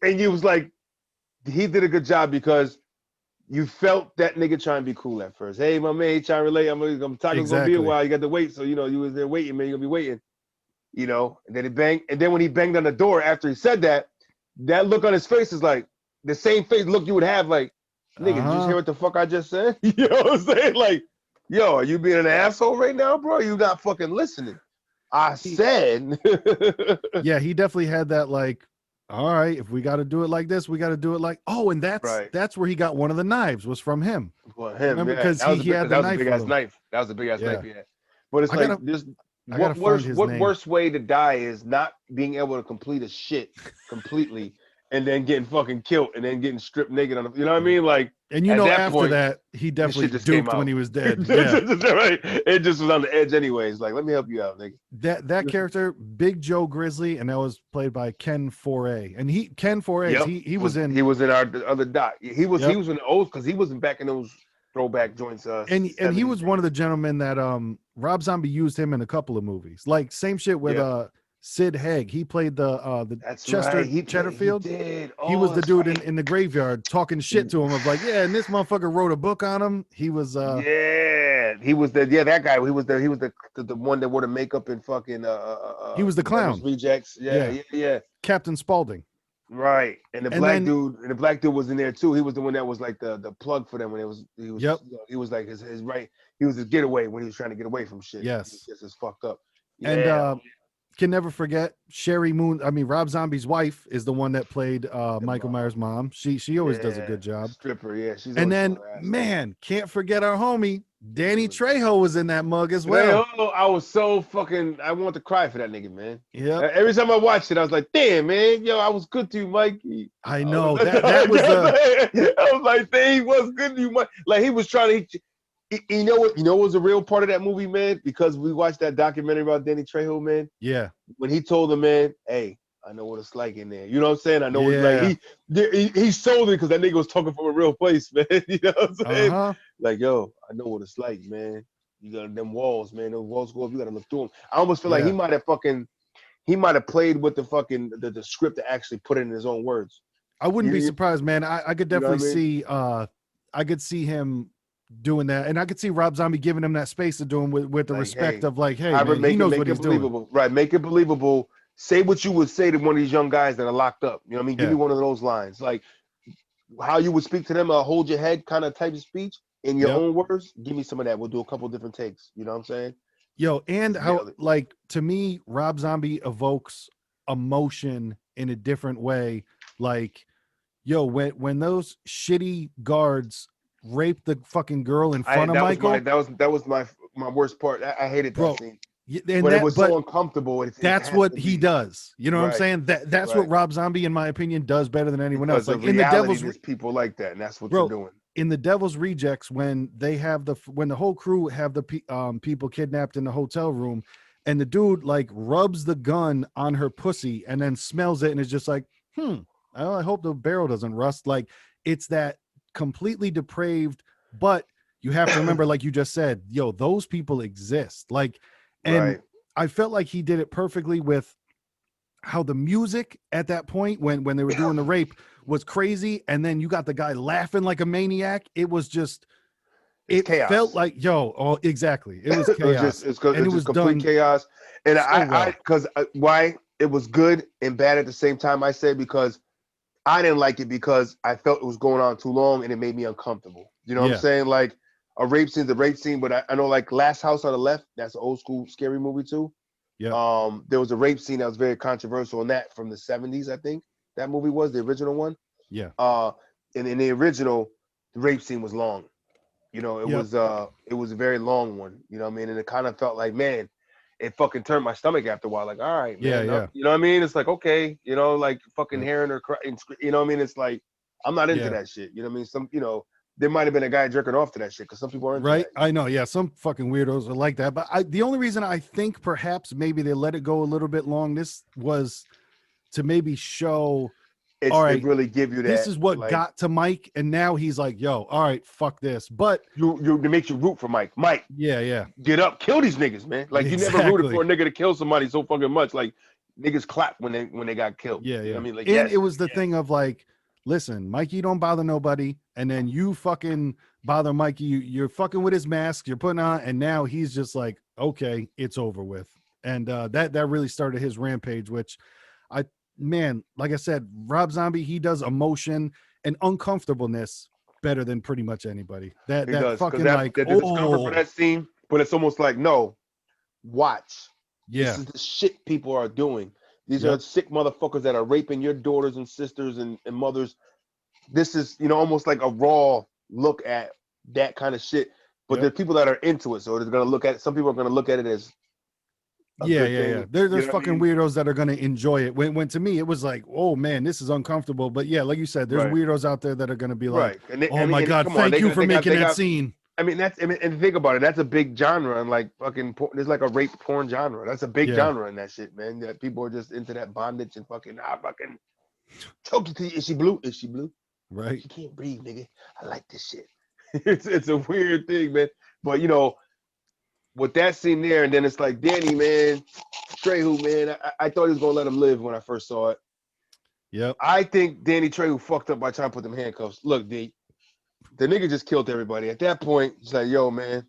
[SPEAKER 2] And you was like, he did a good job because you felt that nigga trying to be cool at first. Hey, my man, he trying to relate. I'm talking gonna be a while. You got to wait. So you know, you was there waiting, man. You're gonna be waiting. You know, and then he banged, and then when he banged on the door after he said that, that look on his face is like the same face look you would have, like, nigga, did you hear what the fuck I just said? You know what I'm saying? Like, yo, are you being an asshole right now, bro? You not fucking listening. I said.
[SPEAKER 1] Yeah, he definitely had that, like, all right, if we got to do it like this, we got to do it like. Oh, and that's where he got one of the knives was from him.
[SPEAKER 2] Well, him,
[SPEAKER 1] remember,
[SPEAKER 2] yeah,
[SPEAKER 1] because he had the knife.
[SPEAKER 2] Big ass knife. That was a big ass knife. Yeah, but it's like this. What worse way to die is not being able to complete a shit completely, and then getting fucking killed, and then getting stripped naked on the. You know what I mean? Like,
[SPEAKER 1] and after that, he definitely duped when he was dead.
[SPEAKER 2] Yeah, right. It just was on the edge, anyways. Like, let me help you out, nigga.
[SPEAKER 1] That character, Big Joe Grizzly, and that was played by Ken Foray, and Ken Foray, he was in
[SPEAKER 2] our other doc. He was in the old because he wasn't back in those throwback joints.
[SPEAKER 1] And he was one of the gentlemen that Rob Zombie used him in a couple of movies. Like same shit with Sid Haig. He played the Chester Cheddarfield. He was the dude in the graveyard talking shit to him of like, yeah, and this motherfucker wrote a book on him. He was
[SPEAKER 2] he was that guy. He was the one that wore the makeup and fucking
[SPEAKER 1] he was the clown.
[SPEAKER 2] Rejects. Yeah.
[SPEAKER 1] Captain Spaulding.
[SPEAKER 2] Right, and the black dude was in there too. He was the one that was like the plug for them when he was like his right. He was his getaway when he was trying to get away from shit.
[SPEAKER 1] Yes,
[SPEAKER 2] he was just fucked up.
[SPEAKER 1] Yeah. And can never forget Sherry Moon. I mean, Rob Zombie's wife is the one that played Michael Myers' mom. She always does a good job.
[SPEAKER 2] Stripper, yeah. She's
[SPEAKER 1] and then can't forget our homie Danny Trejo was in that mug as well.
[SPEAKER 2] I was so fucking. I want to cry for that nigga, man.
[SPEAKER 1] Yeah.
[SPEAKER 2] Every time I watched it, I was like, "Damn, man, yo, I was good to you, Mikey."
[SPEAKER 1] I know that was the.
[SPEAKER 2] I was like, "Damn, he was good to you, Mike." Like he was trying to. You know what? You know what was a real part of that movie, man? Because we watched that documentary about Danny Trejo, man.
[SPEAKER 1] Yeah.
[SPEAKER 2] When he told the man, "Hey, I know what it's like in there." You know what I'm saying? I know what it's like. He sold it because that nigga was talking from a real place, man. You know what I'm saying? Like, yo, I know what it's like, man. You got them walls, man. Those walls go up. You got to look through them. I almost feel like he might have played with the fucking the script to actually put it in his own words.
[SPEAKER 1] I wouldn't be surprised, man. I could definitely see. I could see him doing that, and I could see Rob Zombie giving him that space to do him with the respect of like, hey, man, he knows what he's doing.
[SPEAKER 2] Right, make it believable. Say what you would say to one of these young guys that are locked up. You know what I mean? Give me one of those lines, like how you would speak to them, hold your head kind of type of speech in your own words. Give me some of that. We'll do a couple different takes. You know what I'm saying?
[SPEAKER 1] Yo, and how like to me, Rob Zombie evokes emotion in a different way. Like, yo, when those shitty guards raped the fucking girl in front of Michael.
[SPEAKER 2] That was my worst part. I hated that scene.
[SPEAKER 1] But it was
[SPEAKER 2] so uncomfortable.
[SPEAKER 1] That's what he does. You know what I'm saying? That's what Rob Zombie, in my opinion, does better than anyone else. Like in the Devil's
[SPEAKER 2] people like that, and that's what they're doing.
[SPEAKER 1] In the Devil's Rejects, when they have when the whole crew have the people kidnapped in the hotel room, and the dude like rubs the gun on her pussy and then smells it and is just like, I hope the barrel doesn't rust. Like it's that completely depraved, but you have to remember, like you just said, yo, those people exist. Like, and I felt like he did it perfectly with how the music at that point when they were doing the rape was crazy, and then you got the guy laughing like a maniac. It was just chaos. Felt like exactly. It was chaos.
[SPEAKER 2] It was complete chaos. And why it was good and bad at the same time. I say because I didn't like it because I felt it was going on too long and it made me uncomfortable. You know what I'm saying? Like a rape scene's a rape scene, but I know like Last House on the Left, that's an old school scary movie too.
[SPEAKER 1] Yeah.
[SPEAKER 2] There was a rape scene that was very controversial in that from the 70s, I think. That movie was the original one.
[SPEAKER 1] Yeah.
[SPEAKER 2] And in the original, the rape scene was long. You know, it was a very long one. You know what I mean? And it kind of felt like, man, it fucking turned my stomach after a while. Like, all right, man. You know what I mean? It's like, okay, you know, like fucking hearing her cry. You know what I mean? It's like, I'm not into that shit. You know what I mean? There might have been a guy jerking off to that shit because some people are into that.
[SPEAKER 1] I know. Yeah. Some fucking weirdos are like that. But the only reason I think perhaps maybe they let it go a little bit long, this was to maybe show, all right,
[SPEAKER 2] really give you that.
[SPEAKER 1] This is what got to Mike. And now he's like, yo, all right, fuck this. But
[SPEAKER 2] it makes you root for Mike. Mike.
[SPEAKER 1] Yeah.
[SPEAKER 2] Get up, kill these niggas, man. Like you never rooted for a nigga to kill somebody so fucking much. Like niggas clapped when they got killed.
[SPEAKER 1] Yeah.
[SPEAKER 2] You know what I mean? Like,
[SPEAKER 1] and it was the thing of like, listen, Mikey don't bother nobody, and then you fucking bother Mikey. You're fucking with his mask you're putting on, and now he's just like, okay, it's over with. And that really started his rampage, which like I said, Rob Zombie, he does emotion and uncomfortableness better than pretty much anybody. That fucking like
[SPEAKER 2] discomfort for that scene, but it's almost like, no, watch.
[SPEAKER 1] Yeah,
[SPEAKER 2] this is the shit people are doing. These are sick motherfuckers that are raping your daughters and sisters and mothers. This is, almost like a raw look at that kind of shit. But there's people that are into it, so they're gonna look at it. Some people are gonna look at it as a good thing.
[SPEAKER 1] There's fucking weirdos that are gonna enjoy it. When to me it was like, oh man, this is uncomfortable. But yeah, like you said, there's weirdos out there that are gonna be like, oh my god, thank you for making that scene.
[SPEAKER 2] I mean, and think about it. That's a big genre, and like fucking, there's like a rape porn genre. That's a big genre in that shit, man. That people are just into that bondage and fucking choke it to you. Is she blue? Is she blue?
[SPEAKER 1] Right.
[SPEAKER 2] She can't breathe, nigga. I like this shit. it's a weird thing, man. But with that scene there, and then it's like Danny, man, Trejo, man. I thought he was gonna let him live when I first saw it.
[SPEAKER 1] Yep.
[SPEAKER 2] I think Danny Trejo fucked up by trying to put them handcuffs. Look, D. The nigga just killed everybody. At that point, he's like, yo, man.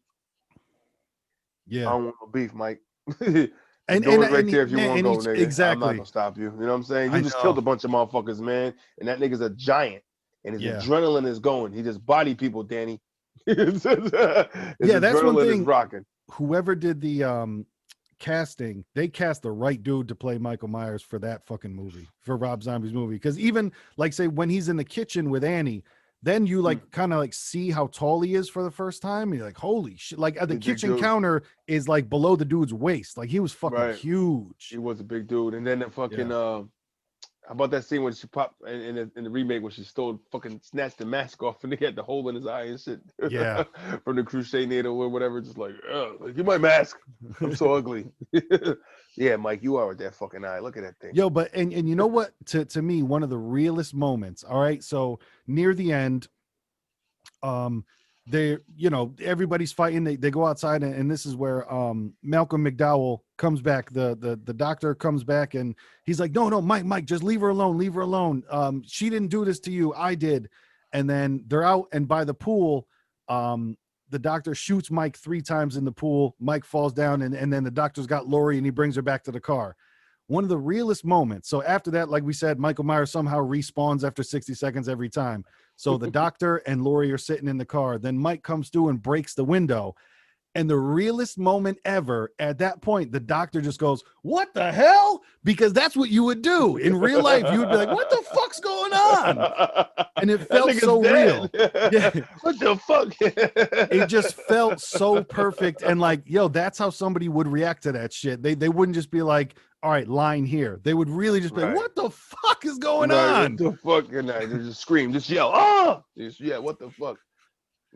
[SPEAKER 1] Yeah.
[SPEAKER 2] I don't want no beef, Mike.
[SPEAKER 1] and
[SPEAKER 2] right there if you want to go, nigga.
[SPEAKER 1] Exactly.
[SPEAKER 2] I'm not gonna stop you. You know what I'm saying? You just killed a bunch of motherfuckers, man. And that nigga's a giant. And his adrenaline is going. He just body people, Danny. That's
[SPEAKER 1] one thing.
[SPEAKER 2] Rocking.
[SPEAKER 1] Whoever did the casting, they cast the right dude to play Michael Myers for that fucking movie, for Rob Zombie's movie. Because even like say when he's in the kitchen with Annie, then you like kind of like see how tall he is for the first time. And you're like, holy shit. Like the kitchen counter is like below the dude's waist. Like he was fucking huge.
[SPEAKER 2] He was a big dude. And then the fucking how about that scene when she popped in the remake when she fucking snatched the mask off and they had the hole in his eye and shit.
[SPEAKER 1] Yeah.
[SPEAKER 2] From the crochet needle or whatever. Just like, give my mask. I'm so ugly. Yeah, Mike, you are with that fucking eye. Look at that thing.
[SPEAKER 1] Yo, but and you know what? To me, one of the realest moments. All right. So near the end, they everybody's fighting. They go outside and this is where Malcolm McDowell comes back. The doctor comes back and he's like, no, Mike, just leave her alone. She didn't do this to you, I did. And then they're out and by the pool, the doctor shoots Mike 3 times in the pool. Mike falls down and then the doctor's got Lori and he brings her back to the car. One of the realest moments. So after that, like we said, Michael Myers somehow respawns after 60 seconds every time. So the doctor and Lori are sitting in the car. Then Mike comes through and breaks the window. And the realest moment ever, at that point, the doctor just goes, what the hell? Because that's what you would do in real life. You would be like, what the fuck's going on? And it felt so real. Yeah.
[SPEAKER 2] What the fuck?
[SPEAKER 1] It just felt so perfect. And like, yo, that's how somebody would react to that shit. They wouldn't just be like, all right, line here. They would really just be like, what the fuck is going on?
[SPEAKER 2] What the fuck? And they just scream, just yell, oh! Yeah, what the fuck?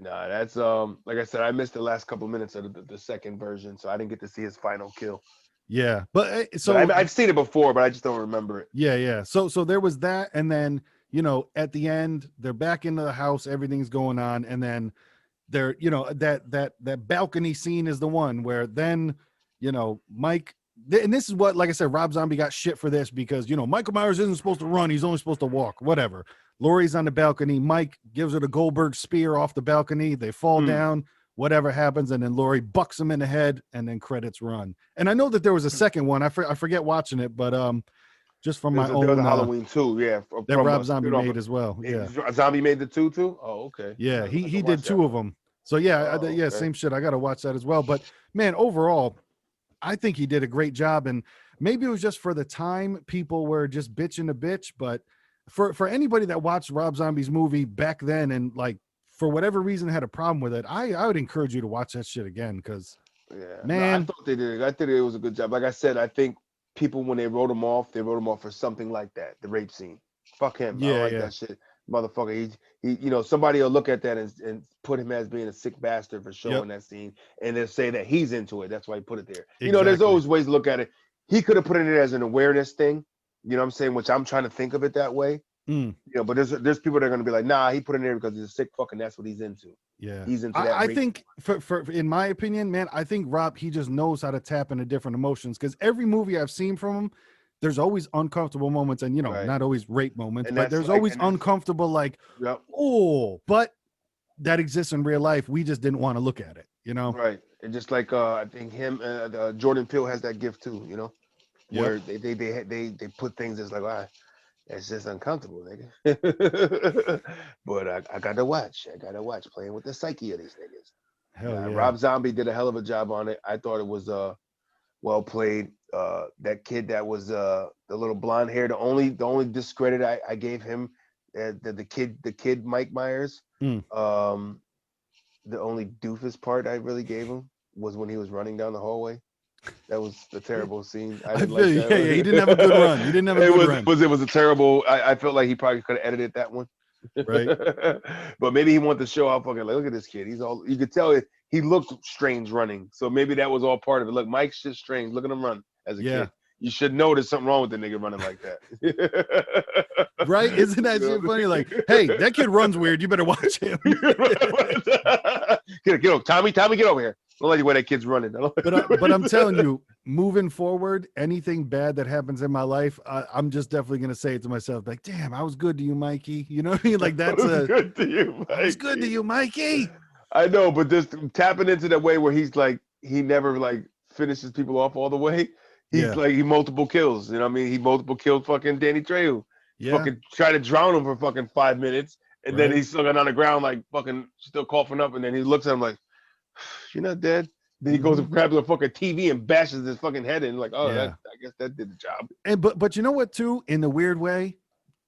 [SPEAKER 2] Nah, that's like I said, I missed the last couple minutes of the second version, so I didn't get to see his final kill.
[SPEAKER 1] Yeah, but
[SPEAKER 2] I've seen it before, but I just don't remember it.
[SPEAKER 1] Yeah. So there was that, and then at the end, they're back into the house, everything's going on, and then they're that balcony scene is the one where then Mike. And this is what, like I said, Rob Zombie got shit for this because Michael Myers isn't supposed to run; he's only supposed to walk. Whatever. Lori's on the balcony. Mike gives her the Goldberg spear off the balcony. They fall down. Whatever happens, and then Lori bucks him in the head, and then credits run. And I know that there was a second one. I forget watching it, but just from my own.
[SPEAKER 2] There was a Halloween 2, yeah.
[SPEAKER 1] That Rob Zombie made as well. Yeah.
[SPEAKER 2] Zombie made the 2 too. Oh, okay.
[SPEAKER 1] Yeah, he did 2 of them. So yeah, okay. Same shit. I got to watch that as well. But man, overall, I think he did a great job. And maybe it was just for the time people were just bitching a bitch, but for anybody that watched Rob Zombie's movie back then and like for whatever reason had a problem with it, I would encourage you to watch that shit again because man,
[SPEAKER 2] I thought they did. I think it was a good job. Like I said, I think people when they wrote him off for something like that, the rape scene. Fuck him. I don't like that shit, motherfucker. He somebody will look at that and put him as being a sick bastard for showing that scene, and they'll say that he's into it. That's why he put it there. Exactly. There's always ways to look at it. He could have put it in as an awareness thing. You know what I'm saying? Which I'm trying to think of it that way. But there's people that are going to be like, nah, he put it in there because he's a sick fucking. That's what he's into.
[SPEAKER 1] Yeah,
[SPEAKER 2] he's into that.
[SPEAKER 1] I think for in my opinion, man, I think Rob he just knows how to tap into different emotions because every movie I've seen from him, there's always uncomfortable moments and not always rape moments, but there's always uncomfortable but that exists in real life. We just didn't want to look at it,
[SPEAKER 2] Right, and just like I think him, Jordan Peele has that gift too, where they put things as like, it's just uncomfortable, nigga. But I gotta watch. Playing with the psyche of these niggas.
[SPEAKER 1] Hell yeah.
[SPEAKER 2] Rob Zombie did a hell of a job on it. I thought it was well played. That kid that was the little blonde hair. The only discredit I gave him, the kid Mike Myers.
[SPEAKER 1] Mm.
[SPEAKER 2] The only doofus part I really gave him was when he was running down the hallway. That was a terrible scene. I didn't like that.
[SPEAKER 1] Yeah, he didn't have a good run. He didn't have a good run.
[SPEAKER 2] It was a terrible. I felt like he probably could have edited that one.
[SPEAKER 1] Right.
[SPEAKER 2] But maybe he wanted to show how fucking, like, look at this kid. He's all, you could tell it. He looked strange running. So maybe that was all part of it. Look, Mike's just strange. Look at him run as a kid. You should know there's something wrong with the nigga running like that.
[SPEAKER 1] Right? Isn't that shit funny? Like, hey, that kid runs weird. You better watch him.
[SPEAKER 2] Get over, Tommy, get over here. Don't let you where that kid's running.
[SPEAKER 1] But I'm telling you, moving forward, anything bad that happens in my life, I'm just definitely gonna say it to myself, like, damn, I was good to you, Mikey. You know what I mean? Like, that's
[SPEAKER 2] good to you, Mikey.
[SPEAKER 1] I was good to you, Mikey.
[SPEAKER 2] I know, but just tapping into that way where he's like, he never like finishes people off all the way. He's like, he multiple kills. You know what I mean? He multiple killed fucking Danny Trejo. Fucking try to drown him for fucking 5 minutes. And then he's still on the ground, like fucking still coughing up. And then he looks at him like, you're not dead. Then he goes and grabs a fucking TV and bashes his fucking head in. Like, oh, I guess that did the job.
[SPEAKER 1] And but you know what, too? In the weird way,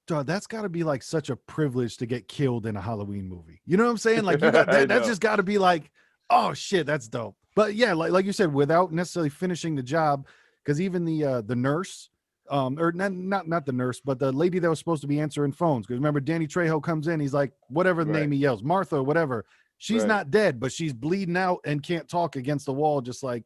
[SPEAKER 1] dog, that's got to be like such a privilege to get killed in a Halloween movie. You know what I'm saying? Like, you got that's just got to be like, oh shit, that's dope. But yeah, like you said, without necessarily finishing the job. Because even the nurse, or not the nurse, but the lady that was supposed to be answering phones. Because remember, Danny Trejo comes in, he's like, whatever the name he yells, Martha or whatever. She's not dead, but she's bleeding out and can't talk against the wall, just like.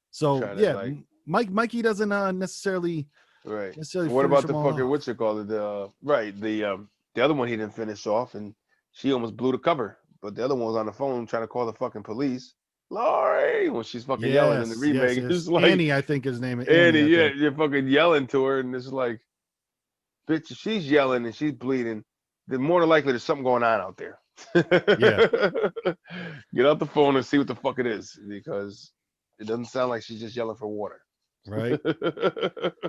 [SPEAKER 1] So yeah, Mikey doesn't necessarily.
[SPEAKER 2] Right. What about the fucking what's it called? The other one he didn't finish off, and she almost blew the cover. But the other one was on the phone trying to call the fucking police. Laurie, when she's fucking yelling in the remake, it's like
[SPEAKER 1] Annie, I think his name is
[SPEAKER 2] Annie. Yeah, you're fucking yelling to her, and it's like, bitch, if she's yelling and she's bleeding, then more than likely there's something going on out there. Get out the phone and see what the fuck it is, because it doesn't sound like she's just yelling for water.
[SPEAKER 1] Right.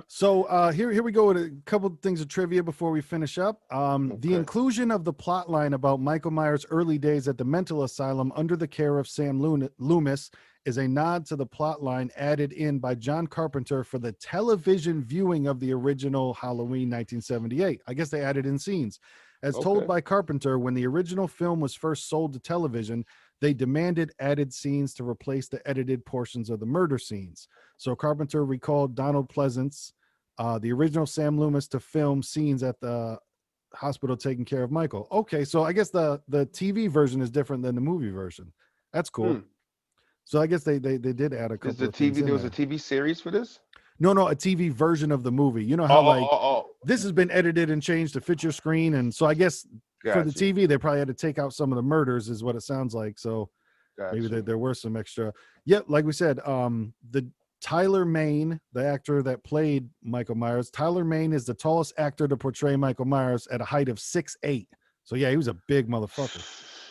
[SPEAKER 1] So here we go with a couple of things of trivia before we finish up. The inclusion of the plot line about Michael Myers' early days at the mental asylum under the care of Sam Loomis is a nod to the plot line added in by John Carpenter for the television viewing of the original Halloween 1978. I guess they added in scenes. As told by Carpenter, when the original film was first sold to television, they demanded added scenes to replace the edited portions of the murder scenes. So Carpenter recalled Donald Pleasance, the original Sam Loomis, to film scenes at the hospital taking care of Michael. Okay, so I guess the TV version is different than the movie version. That's cool. So I guess they did add a couple of things.
[SPEAKER 2] There was a TV series for this?
[SPEAKER 1] No, a TV version of the movie. You know how this has been edited and changed to fit your screen, and so I guess for the TV they probably had to take out some of the murders, is what it sounds like. So maybe there were some extra. Yep, like we said, the Tyler Mane, the actor that played Michael Myers, Tyler Mane is the tallest actor to portray Michael Myers at a height of 6'8". So yeah, he was a big motherfucker.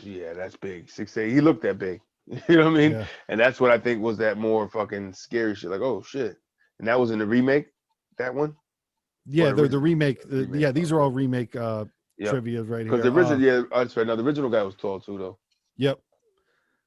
[SPEAKER 2] Yeah, that's big. 6'8". He looked that big. You know what I mean? Yeah. And that's what I think was that more fucking scary shit. Like, oh shit. And that was in the remake, that one?
[SPEAKER 1] Yeah, the remake. Yeah, these are all remake trivia right here.
[SPEAKER 2] Because the original, that's right. Now the original guy was tall too, though.
[SPEAKER 1] Yep.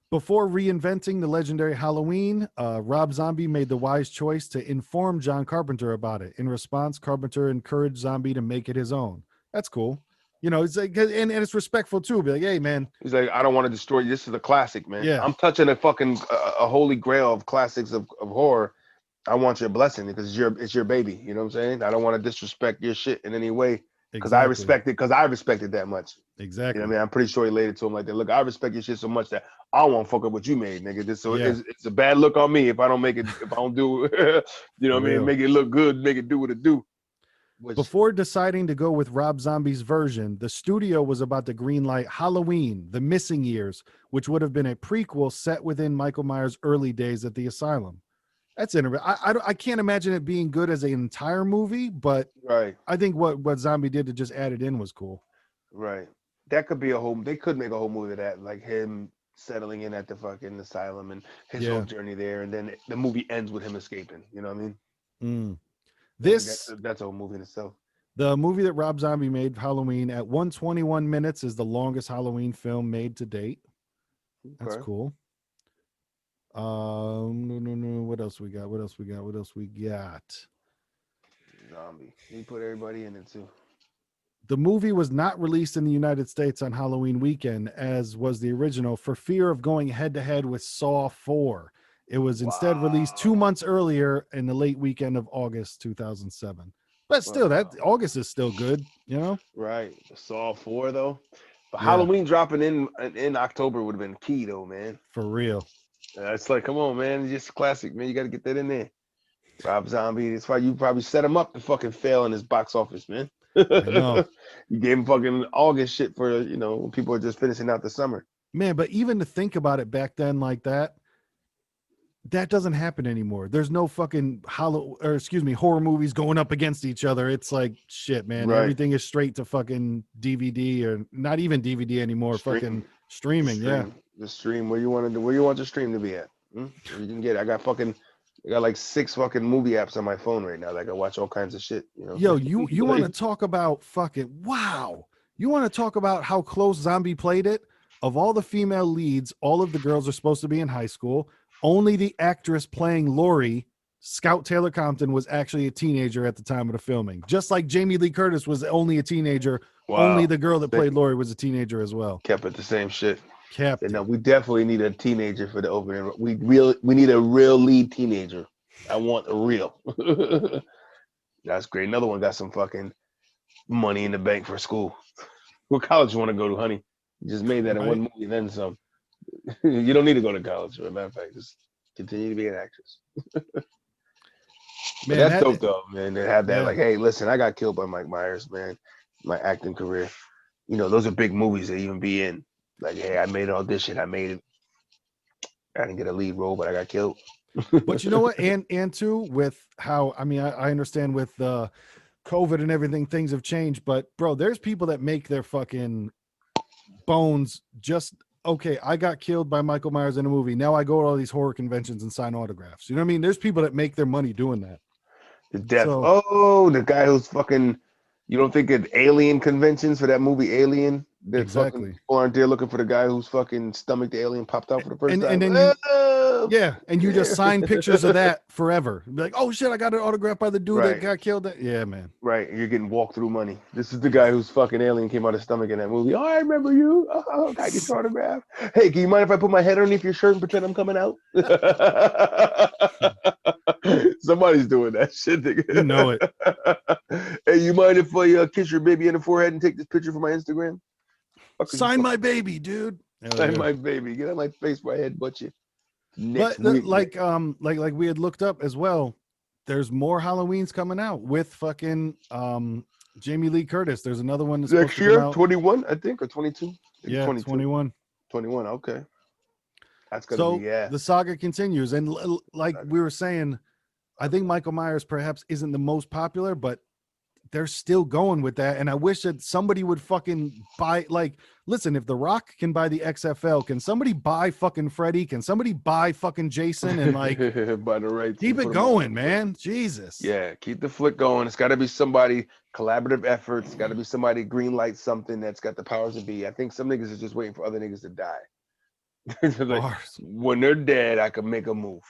[SPEAKER 1] Before reinventing the legendary Halloween, Rob Zombie made the wise choice to inform John Carpenter about it. In response, Carpenter encouraged Zombie to make it his own. That's cool. You know, it's like, and it's respectful too. Be like, hey, man.
[SPEAKER 2] He's like, I don't want to destroy you. This is a classic, man.
[SPEAKER 1] Yeah.
[SPEAKER 2] I'm touching a fucking a holy grail of classics of horror. I want your blessing because it's your baby. You know what I'm saying? I don't want to disrespect your shit in any way because I respect it, because I respect it that much.
[SPEAKER 1] Exactly.
[SPEAKER 2] You know what I mean? I'm pretty sure he laid it to him like that. Look, I respect your shit so much that I won't fuck up what you made, nigga. It's a bad look on me if I don't make it, if I don't do, you know what I mean? Make it look good, make it do what it do.
[SPEAKER 1] Before deciding to go with Rob Zombie's version, the studio was about to greenlight Halloween, The Missing Years, which would have been a prequel set within Michael Myers' early days at the asylum. That's interesting. I can't imagine it being good as an entire movie, but I think what Zombie did to just add it in was cool.
[SPEAKER 2] Right. That could be they could make a whole movie of that, like him settling in at the fucking asylum and his whole journey there, and then the movie ends with him escaping. You know what I mean? That's a whole movie in itself.
[SPEAKER 1] The movie that Rob Zombie made, Halloween, at 121 minutes is the longest Halloween film made to date. That's cool. No. What else we got?
[SPEAKER 2] Zombie. He put everybody in it too.
[SPEAKER 1] The movie was not released in the United States on Halloween weekend, as was the original, for fear of going head to head with Saw 4. It was instead released 2 months earlier in the late weekend of August 2007. But still, that August is still good, you know?
[SPEAKER 2] Right. Saw 4 though. But
[SPEAKER 1] Yeah.
[SPEAKER 2] Halloween dropping in October would have been key though, man.
[SPEAKER 1] For real.
[SPEAKER 2] It's like, come on, man. It's just classic, man. You got to get that in there. Rob Zombie. That's why you probably set him up to fucking fail in his box office, man.
[SPEAKER 1] I know.
[SPEAKER 2] You gave him fucking August shit for, when people are just finishing out the summer.
[SPEAKER 1] Man, but even to think about it back then like that doesn't happen anymore. There's no fucking horror movies going up against each other. It's like shit, man. Right. Everything is straight to fucking DVD, or not even DVD anymore. Fucking streaming. Yeah.
[SPEAKER 2] The stream where you want the stream to be at. You can get it. I got like 6 fucking movie apps on my phone right now that I can watch all kinds of shit.
[SPEAKER 1] Yo, you want to talk about fucking wow. You want to talk about how close Zombie played it? Of all the female leads, all of the girls are supposed to be in high school. Only the actress playing Laurie, Scout Taylor Compton, was actually a teenager at the time of the filming. Just like Jamie Lee Curtis was only a teenager. Wow. Only the girl that played Laurie was a teenager as well.
[SPEAKER 2] Kept it the same shit.
[SPEAKER 1] Kept it.
[SPEAKER 2] No, we definitely need a teenager for the opening. We need a real lead teenager. I want a real. That's great. Another one got some fucking money in the bank for school. What college you want to go to, honey? You just made that in one movie, then some. You don't need to go to college. As a matter of fact, just continue to be an actress. Man, that's dope though, man. To have that, like, hey, listen, I got killed by Mike Myers, man. My acting career. Those are big movies to even be in. Like, hey, I made an audition. I made it. I didn't get a lead role, but I got killed.
[SPEAKER 1] But you know what? And too, with how, I understand with COVID and everything, things have changed. But bro, there's people that make their fucking bones just, okay, I got killed by Michael Myers in a movie. Now I go to all these horror conventions and sign autographs. You know what I mean? There's people that make their money doing that.
[SPEAKER 2] The death. The guy who's fucking, you don't think at alien conventions for that movie Alien?
[SPEAKER 1] Exactly.
[SPEAKER 2] People aren't there looking for the guy whose fucking stomach the alien popped out for the first time.
[SPEAKER 1] And then you just sign pictures of that forever. Be like, oh shit, I got an autograph by the dude that got killed. Yeah, man.
[SPEAKER 2] Right. You're getting walkthrough money. This is the guy whose fucking alien came out of his stomach in that movie. Oh, I remember you. Oh, can I get your autograph? Hey, can you mind if I put my head underneath your shirt and pretend I'm coming out? Somebody's doing that shit.
[SPEAKER 1] You know it.
[SPEAKER 2] Hey, you mind if I kiss your baby in the forehead and take this picture for my Instagram?
[SPEAKER 1] Sign my baby, dude.
[SPEAKER 2] Sign my baby. Get on my face, my head, but you.
[SPEAKER 1] But like we had looked up as well. There's more Halloweens coming out with fucking Jamie Lee Curtis. There's another one that's
[SPEAKER 2] next year, 21, I think, or 22.
[SPEAKER 1] Yeah,
[SPEAKER 2] 21. 21. Okay, that's gonna be
[SPEAKER 1] the saga continues, and like we were saying, I think Michael Myers perhaps isn't the most popular, but they're still going with that. And I wish that somebody would fucking buy, like, listen, if The Rock can buy the XFL, can somebody buy fucking Freddy? Can somebody buy fucking Jason? And like,
[SPEAKER 2] by the right,
[SPEAKER 1] keep it going, man. Jesus.
[SPEAKER 2] Yeah, keep the flick going. It's got to be somebody, collaborative efforts. It's got to be somebody green light something that's got the powers to be. I think some niggas is just waiting for other niggas to die. Like, when they're dead, I can make a move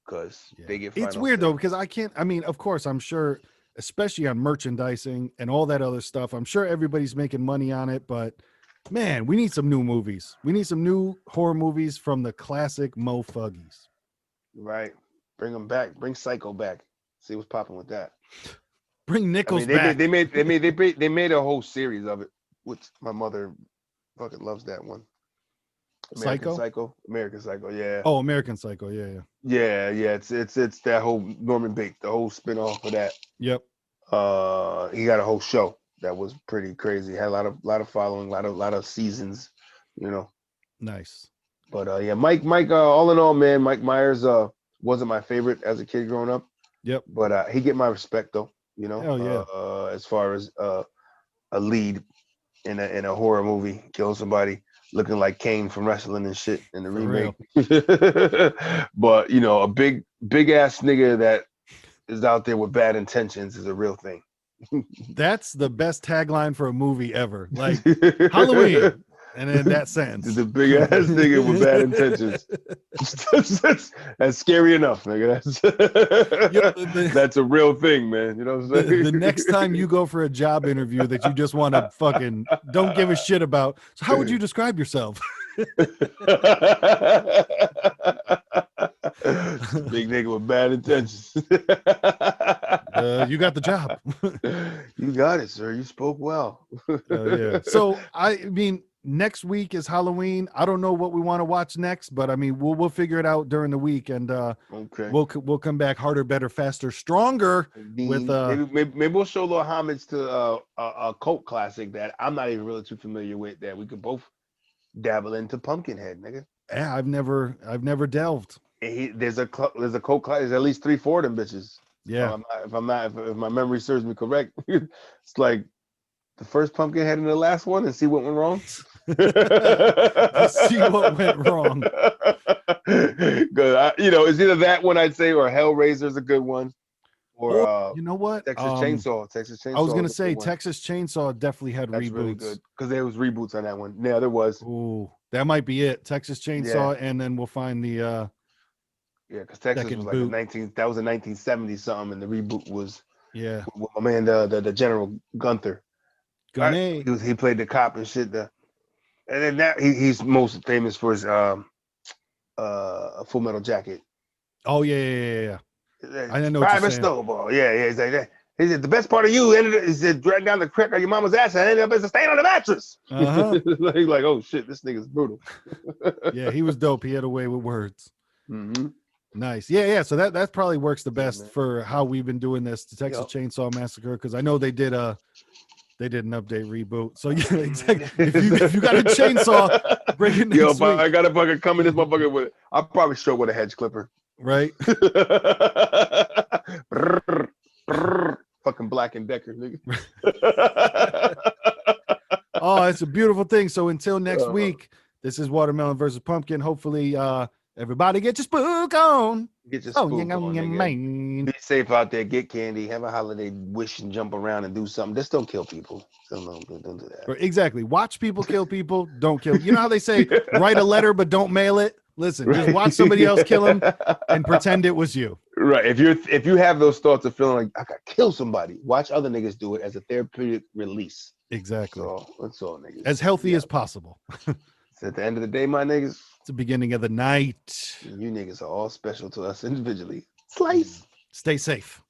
[SPEAKER 2] because they get.
[SPEAKER 1] It's weird though, because I can't. I mean, of course, I'm sure, especially on merchandising and all that other stuff, I'm sure everybody's making money on it, but man, we need some new movies. We need some new horror movies from the classic mofuggies.
[SPEAKER 2] Right. Bring them back. Bring Psycho back. See what's popping with that.
[SPEAKER 1] Bring Nichols back.
[SPEAKER 2] They made a whole series of it, which my mother fucking loves that one. American Psycho. Yeah.
[SPEAKER 1] Oh, American Psycho.
[SPEAKER 2] Yeah. It's that whole Norman Bates, the whole spinoff of that.
[SPEAKER 1] Yep.
[SPEAKER 2] He got a whole show that was pretty crazy. Had a lot of following, a lot of seasons.
[SPEAKER 1] Nice.
[SPEAKER 2] But Mike. All in all, man, Mike Myers wasn't my favorite as a kid growing up.
[SPEAKER 1] Yep.
[SPEAKER 2] But he get my respect though.
[SPEAKER 1] Hell yeah.
[SPEAKER 2] As far as a lead in a horror movie, killing somebody looking like Kane from wrestling and shit in the remake. But a big ass nigga that is out there with bad intentions is a real thing.
[SPEAKER 1] That's the best tagline for a movie ever. Like Halloween, And in that sense,
[SPEAKER 2] the big ass nigga with bad intentions. That's scary enough, nigga. That's a real thing, man. You know what I'm saying?
[SPEAKER 1] The next time you go for a job interview that you just want to fucking don't give a shit about, so how would you describe yourself?
[SPEAKER 2] Big nigga with bad intentions.
[SPEAKER 1] You got the job.
[SPEAKER 2] You got it, sir. You spoke well.
[SPEAKER 1] Yeah. So I mean, next week is Halloween. I don't know what we want to watch next, but I mean, we'll figure it out during the week, and
[SPEAKER 2] okay,
[SPEAKER 1] we'll come back harder, better, faster, stronger. With
[SPEAKER 2] maybe we'll show a little homage to a cult classic that I'm not even really too familiar with, that we could both dabble into. Pumpkinhead, nigga.
[SPEAKER 1] Yeah, I've never delved.
[SPEAKER 2] There's a cult classic. There's at least 3-4 of them bitches.
[SPEAKER 1] Yeah.
[SPEAKER 2] If my memory serves me correct, it's like the first Pumpkinhead and the last one, and see what went wrong.
[SPEAKER 1] See what went wrong.
[SPEAKER 2] Good. It's either that one, I'd say, or Hellraiser's a good one, or
[SPEAKER 1] you know what?
[SPEAKER 2] Texas Chainsaw.
[SPEAKER 1] I was gonna say Texas Chainsaw definitely had
[SPEAKER 2] That's
[SPEAKER 1] reboots.
[SPEAKER 2] Really good, because there was reboots on that one. Yeah, there was.
[SPEAKER 1] Ooh, that might be it. Texas Chainsaw, and then we'll find the.
[SPEAKER 2] Yeah, because Texas was like that was in 1970 something, and the reboot was
[SPEAKER 1] with
[SPEAKER 2] my man, the General Gunther.
[SPEAKER 1] Gunny.
[SPEAKER 2] He played the cop and shit. And then he's most famous for his Full Metal Jacket.
[SPEAKER 1] Oh yeah. I didn't know.
[SPEAKER 2] Private Snowball. Yeah. He's like that. He said the best part of you ended. He said dragging down the crack of your mama's ass and ended up as a stain on the mattress. He's like, oh shit, this nigga's brutal.
[SPEAKER 1] Yeah, he was dope. He had a way with words.
[SPEAKER 2] Mm-hmm.
[SPEAKER 1] Nice. Yeah. So that probably works the best for how we've been doing this, the Texas Chainsaw Massacre, because I know they did an update reboot. So yeah, exactly. If you got a chainsaw, break it next week.
[SPEAKER 2] I got a fucking come in this motherfucker with. I'll probably show with a hedge clipper.
[SPEAKER 1] Right.
[SPEAKER 2] Fucking Black and Decker, nigga.
[SPEAKER 1] Oh, it's a beautiful thing. So until next week, this is Watermelon versus Pumpkin. Hopefully, everybody get your spook on.
[SPEAKER 2] Get your spook on. Be safe out there. Get candy. Have a holiday wish and jump around and do something. Just don't kill people. Don't do that.
[SPEAKER 1] Exactly. Watch people kill people. Don't kill. You know how they say, write a letter but don't mail it. Listen, just watch somebody else kill them and pretend it was you.
[SPEAKER 2] Right. If you have those thoughts of feeling like I gotta kill somebody, watch other niggas do it as a therapeutic release.
[SPEAKER 1] Exactly.
[SPEAKER 2] That's all, niggas.
[SPEAKER 1] As healthy as possible.
[SPEAKER 2] So at the end of the day, my niggas,
[SPEAKER 1] it's the beginning of the night.
[SPEAKER 2] You niggas are all special to us individually. Slice.
[SPEAKER 1] Stay safe.